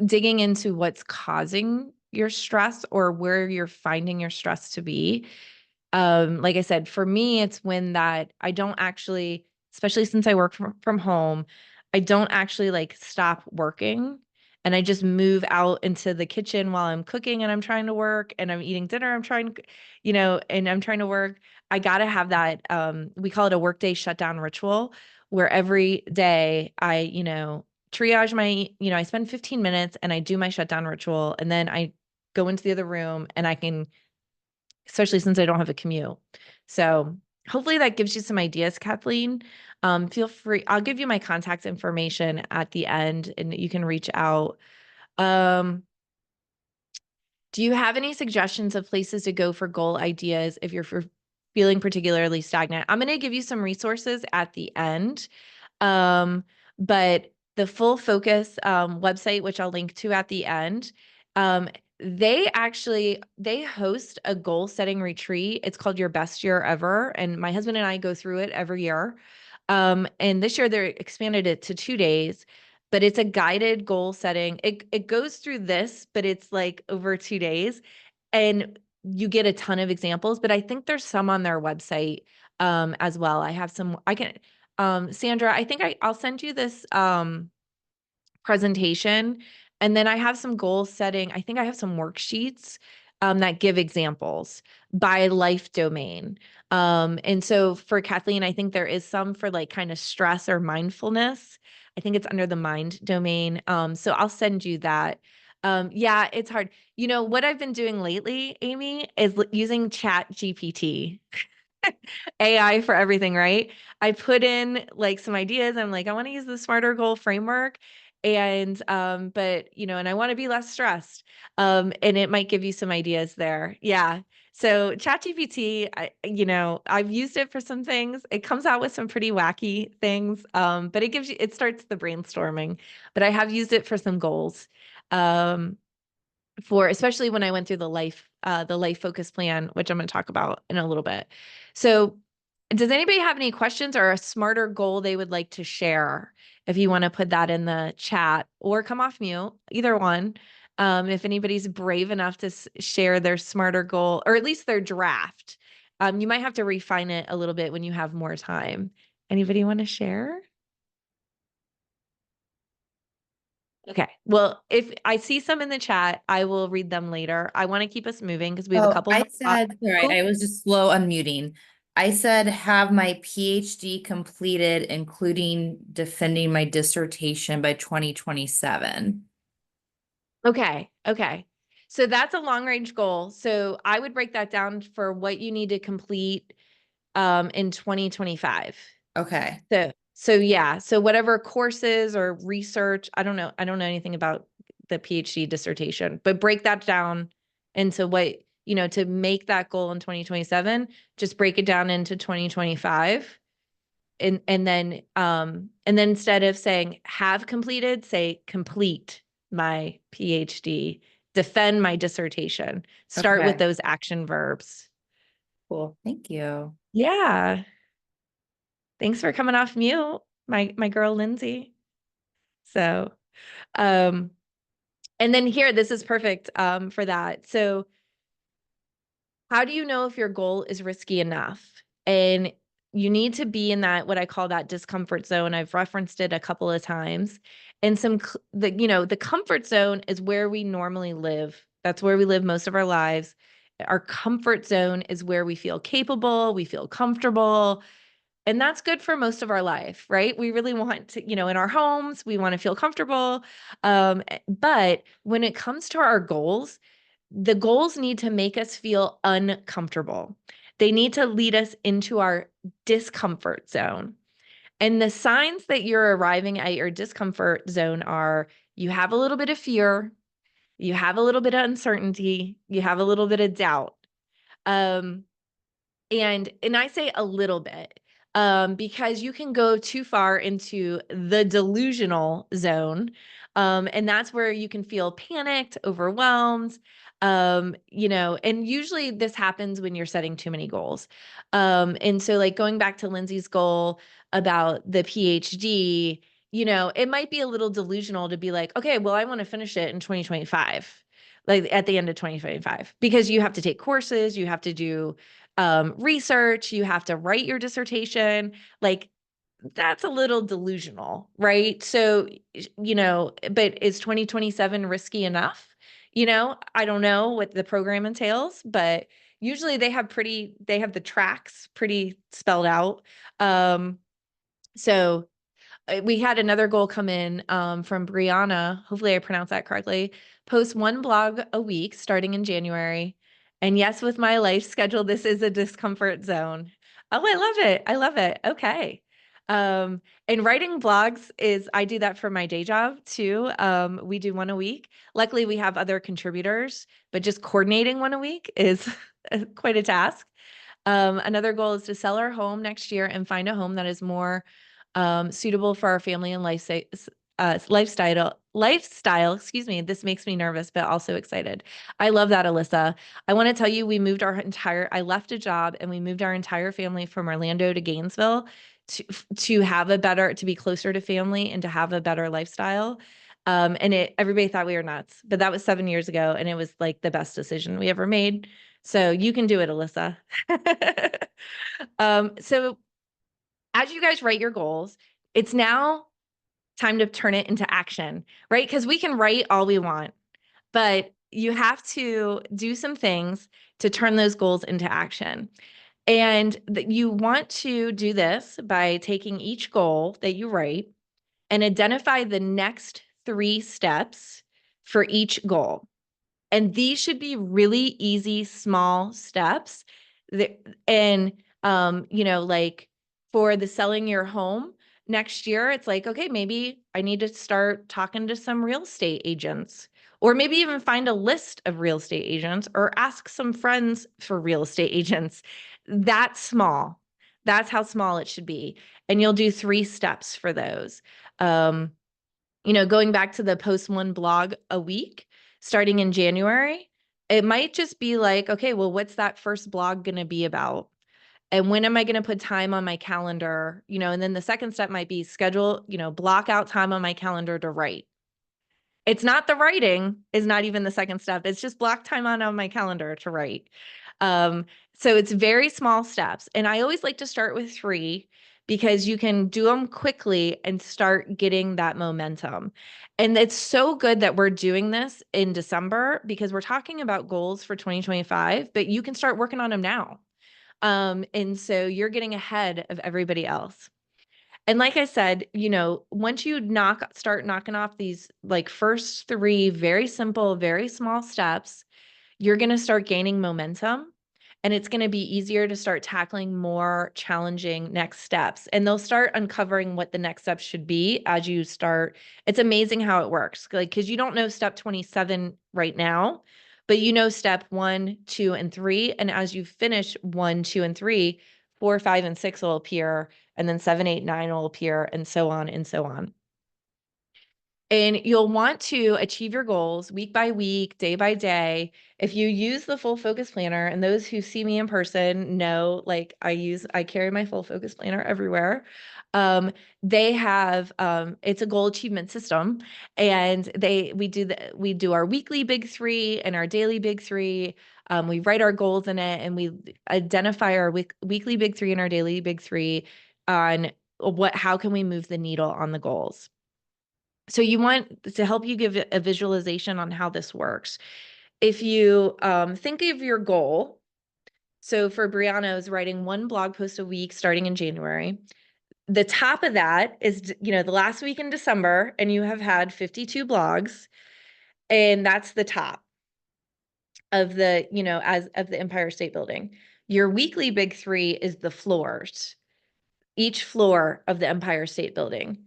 digging into what's causing your stress or where you're finding your stress to be. Like I said, for me, it's when that I don't actually, especially since I work from home, I don't actually like stop working, and I just move out into the kitchen while I'm cooking and I'm trying to work, and I'm eating dinner. I'm trying, and I'm trying to work. I got to have that. We call it a workday shutdown ritual, where every day I, triage my, I spend 15 minutes and I do my shutdown ritual, and then I go into the other room and I can, especially since I don't have a commute. So hopefully that gives you some ideas, Kathleen. Feel free. I'll give you my contact information at the end and you can reach out. Um, do you have any suggestions of places to go for goal ideas if you're feeling particularly stagnant? I'm going to give you some resources at the end. But the Full Focus website, which I'll link to at the end, um, they host a goal setting retreat. It's called Your Best Year Ever, and my husband and I go through it every year. And this year they expanded it to 2 days, but it's a guided goal setting. It goes through this, but it's like over 2 days, and you get a ton of examples. But I think there's some on their website as well. I have some. I can. Sandra, I think I'll send you this presentation, and then I have some goal setting. I think I have some worksheets that give examples by life domain. And so for Kathleen, I think there is some for like kind of stress or mindfulness. I think it's under the mind domain. So I'll send you that. Yeah, it's hard. What I've been doing lately, Amy, is using Chat GPT. AI for everything, right? I put in like some ideas. I'm like, I want to use the smarter goal framework. And but and I want to be less stressed. And it might give you some ideas there. Yeah. So ChatGPT, I've used it for some things. It comes out with some pretty wacky things. But it starts the brainstorming. But I have used it for some goals. For especially when I went through the life focus plan, which I'm going to talk about in a little bit. So does anybody have any questions or a smarter goal they would like to share? If you want to put that in the chat or come off mute, either one. If anybody's brave enough to share their smarter goal, or at least their draft, you might have to refine it a little bit when you have more time. Anybody want to share? Okay. Well, if I see some in the chat, I will read them later. I want to keep us moving because we have a Oh, couple I more. said, sorry, I was just slow unmuting. I said have my PhD completed, including defending my dissertation by 2027. Okay. Okay. So that's a long range goal. So I would break that down for what you need to complete in 2025. Okay. So yeah. So whatever courses or research, I don't know. I don't know anything about the PhD dissertation, but break that down into what, to make that goal in 2027, just break it down into 2025. And then instead of saying have completed, say complete my PhD, defend my dissertation. Start with Okay. those action verbs. Cool. Thank you. Yeah. Thanks for coming off mute, my girl Lindsay. So, um, and then here, this is perfect for that. So, how do you know if your goal is risky enough? And you need to be in that, what I call that discomfort zone. I've referenced it a couple of times. And the comfort zone is where we normally live. That's where we live most of our lives. Our comfort zone is where we feel capable, we feel comfortable, and that's good for most of our life, right? We really want to, in our homes, we want to feel comfortable. But when it comes to our goals, the goals need to make us feel uncomfortable. They need to lead us into our discomfort zone. And the signs that you're arriving at your discomfort zone are you have a little bit of fear, you have a little bit of uncertainty, you have a little bit of doubt. Um, and I say a little bit, because you can go too far into the delusional zone. And that's where you can feel panicked, overwhelmed. And usually this happens when you're setting too many goals. And so like going back to Lindsay's goal about the PhD, it might be a little delusional to be like, okay, well, I want to finish it in 2025, like at the end of 2025, because you have to take courses, you have to do research, you have to write your dissertation. Like that's a little delusional, right? So, but is 2027 risky enough? I don't know what the program entails, but usually they have the tracks pretty spelled out. So we had another goal come in from Brianna. Hopefully I pronounced that correctly. Post one blog a week starting in January. And yes, with my life schedule, this is a discomfort zone. Oh, I love it. I love it. Okay. And writing blogs I do that for my day job too. We do one a week. Luckily, we have other contributors, but just coordinating one a week is quite a task. Another goal is to sell our home next year and find a home that is more suitable for our family and lifestyle. Excuse me. This makes me nervous, but also excited. I love that, Alyssa. I want to tell you, I left a job and we moved our entire family from Orlando to Gainesville to be closer to family and to have a better lifestyle. And everybody thought we were nuts, but that was 7 years ago. And it was like the best decision we ever made. So you can do it, Alyssa. So as you guys write your goals, it's now time to turn it into action, right? Because we can write all we want, but you have to do some things to turn those goals into action. And you want to do this by taking each goal that you write and identify the next 3 steps for each goal. And these should be really easy, small steps. And, like for the selling your home next year, it's like, okay, maybe I need to start talking to some real estate agents, or maybe even find a list of real estate agents or ask some friends for real estate agents. That's small. That's how small it should be. And you'll do 3 steps for those. Going back to the post one blog a week, starting in January, it might just be like, okay, well, what's that first blog going to be about? And when am I going to put time on my calendar? And then the second step might be schedule, block out time on my calendar to write. It's not the writing is not even the second step. It's just block time on my calendar to write. So it's very small steps. And I always like to start with 3 because you can do them quickly and start getting that momentum. And it's so good that we're doing this in December because we're talking about goals for 2025, but you can start working on them now. And so you're getting ahead of everybody else. And like I said, once you start knocking off these like first 3 very simple, very small steps, you're going to start gaining momentum and it's going to be easier to start tackling more challenging next steps. And they'll start uncovering what the next steps should be as you start. It's amazing how it works. Like, because you don't know step 27 right now, but step 1, 2, and 3. And as you finish 1, 2, and 3, 4, 5, and 6 will appear, and then 7, 8, 9 will appear, and so on and so on. And you'll want to achieve your goals week by week, day by day. If you use the full focus planner, and those who see me in person know, like I carry my full focus planner everywhere. They have, it's a goal achievement system, and we do our weekly big 3 and our daily big 3. We write our goals in it and we identify our weekly big 3 and our daily big 3 on how can we move the needle on the goals. So you want to help you give a visualization on how this works if you think of your goal, so for Brianna, I was writing 1 blog post a week starting in January. The top of that is, you know, the last week in December, and you have had 52 blogs, and that's the top of the, you know, as of the Empire State Building. Your weekly big 3 is the floors, each floor of the Empire State Building.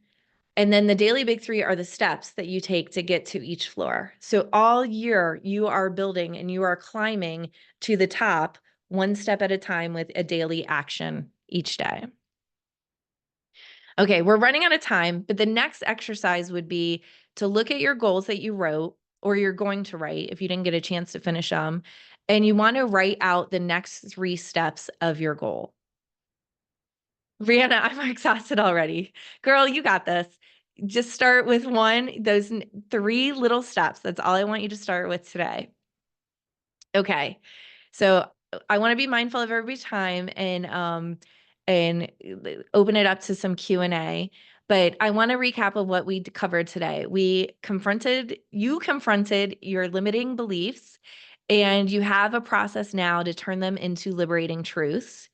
And then the daily big 3 are the steps that you take to get to each floor. So all year you are building and you are climbing to the top 1 step at a time with a daily action each day. Okay, we're running out of time, but the next exercise would be to look at your goals that you wrote or you're going to write if you didn't get a chance to finish them. And you want to write out the next 3 steps of your goal. Brianna, I'm exhausted already. Girl, you got this. Just start with those 3 little steps. That's all I want you to start with today. Okay. So I want to be mindful of everybody's time and open it up to some Q&A. But I want to recap of what we covered today. You confronted your limiting beliefs, and you have a process now to turn them into liberating truths.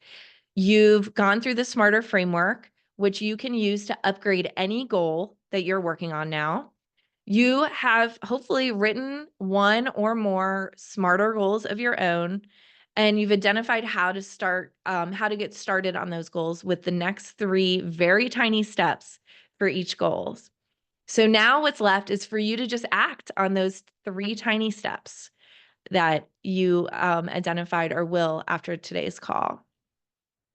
You've gone through the SMARTER framework, which you can use to upgrade any goal that you're working on now. You have hopefully written 1 or more SMARTER goals of your own, and you've identified how to get started on those goals with the next 3 very tiny steps for each goal. So now what's left is for you to just act on those 3 tiny steps that you identified or will after today's call.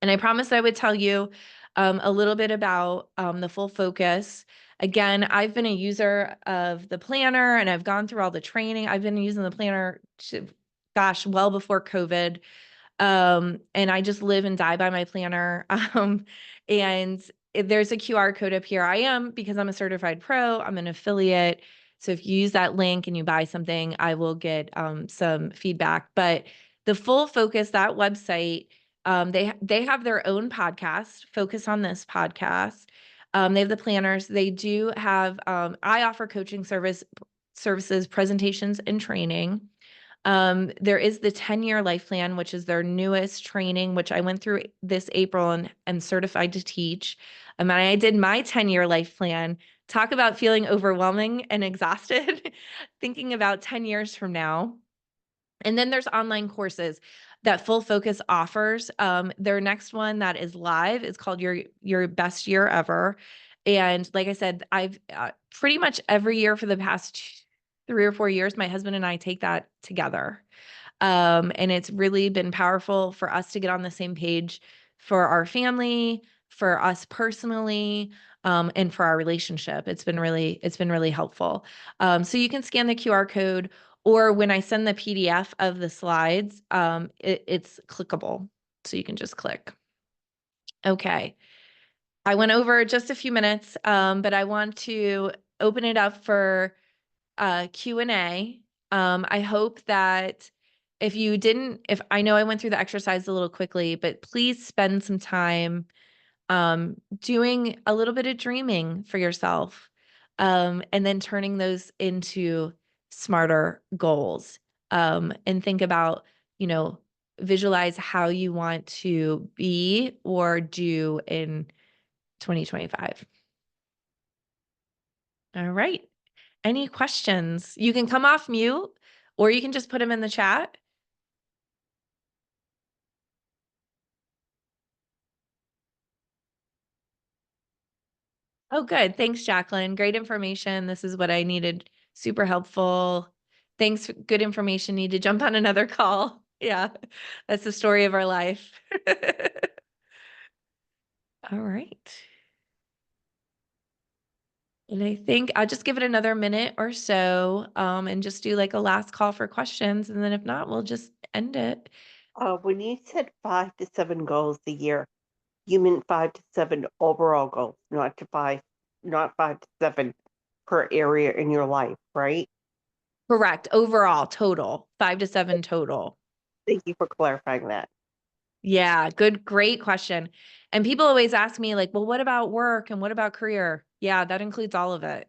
And I promised I would tell you a little bit about the full focus. Again, I've been a user of the planner and I've gone through all the training. I've been using the planner, well before COVID. And I just live and die by my planner. And there's a QR code up here. Because I'm a certified pro, I'm an affiliate. So if you use that link and you buy something, I will get some feedback. But the full focus, that website, they have their own podcast, Focus on This podcast. They have the planners. They do have, I offer coaching services, presentations, and training. There is the 10-year life plan, which is their newest training, which I went through this April and certified to teach. And I did my 10-year life plan. Talk about feeling overwhelming and exhausted, thinking about 10 years from now. And then there's online courses that Full Focus offers. Their next one that is live is called Your Best Year Ever. And like I said, I've pretty much every year for the past 3 or 4 years, my husband and I take that together. And it's really been powerful for us to get on the same page for our family, for us personally, and for our relationship. It's been really helpful. So you can scan the QR code, or when I send the PDF of the slides, it's clickable. So you can just click. Okay. I went over just a few minutes, but I want to open it up for Q&A. I hope that if I know I went through the exercise a little quickly, but please spend some time doing a little bit of dreaming for yourself, and then turning those into smarter goals. And think about, visualize how you want to be or do in 2025. All right. Any questions? You can come off mute or you can just put them in the chat. Oh, good. Thanks, Jacqueline. Great information. This is what I needed. Super helpful. Thanks. Good information. Need to jump on another call. Yeah, that's the story of our life. All right. And I think I'll just give it another minute or so, and just do like a last call for questions. And then if not, we'll just end it. When you said 5 to 7 goals a year, you meant 5 to 7 overall goals, not 5 to 7 per area in your life, right? Correct. Overall, total, 5 to 7 total. Thank you for clarifying that. Yeah, great question. And people always ask me like, well, what about work and what about career? Yeah, that includes all of it.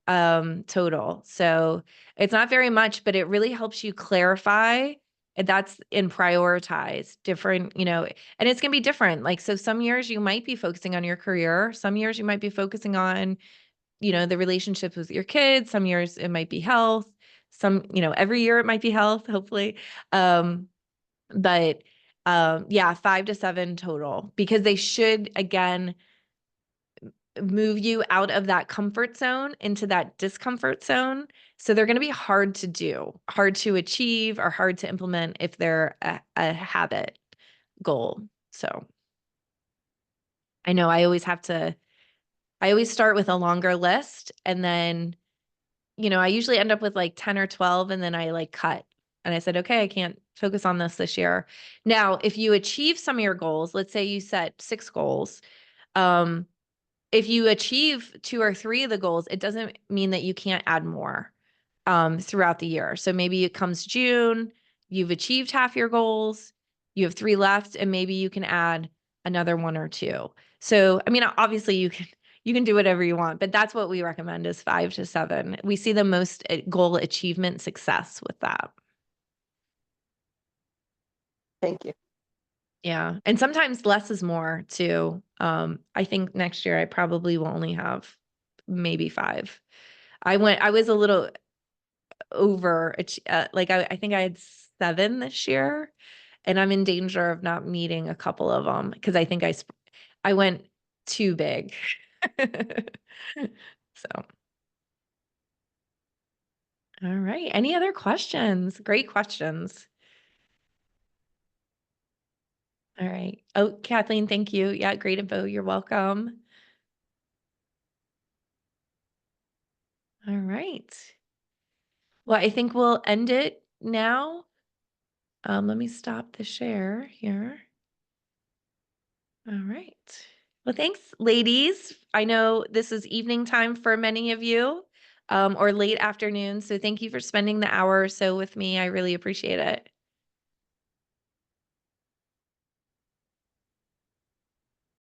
total. So it's not very much, but it really helps you clarify, and that's and prioritize different, and it's gonna be different. Like, so some years you might be focusing on your career, some years you might be focusing on, the relationships with your kids, some years it might be health, some, every year it might be health, hopefully. But yeah, 5 to 7 total, because they should, again, move you out of that comfort zone into that discomfort zone. So they're going to be hard to do, hard to achieve, or hard to implement if they're a habit goal. So I know I always start with a longer list, and then, I usually end up with like 10 or 12, and then I like cut. And I said, okay, I can't focus on this year. Now, if you achieve some of your goals, let's say you set 6 goals, if you achieve 2 or 3 of the goals, it doesn't mean that you can't add more throughout the year. So maybe it comes June, you've achieved half your goals, you have 3 left, and maybe you can add another 1 or 2. So, I mean, obviously you can do whatever you want, but that's what we recommend is 5 to 7. We see the most goal achievement success with that. Thank you. Yeah. And sometimes less is more too. I think next year I probably will only have maybe 5. I was a little over, like I think I had 7 this year, and I'm in danger of not meeting a couple of them because I think I went too big. So, all right. Any other questions? Great questions. All right. Oh, Kathleen, thank you. Yeah, great info. You're welcome. All right. Well, I think we'll end it now. Let me stop the share here. All right. Well, thanks, ladies. I know this is evening time for many of you, or late afternoon. So thank you for spending the hour or so with me. I really appreciate it.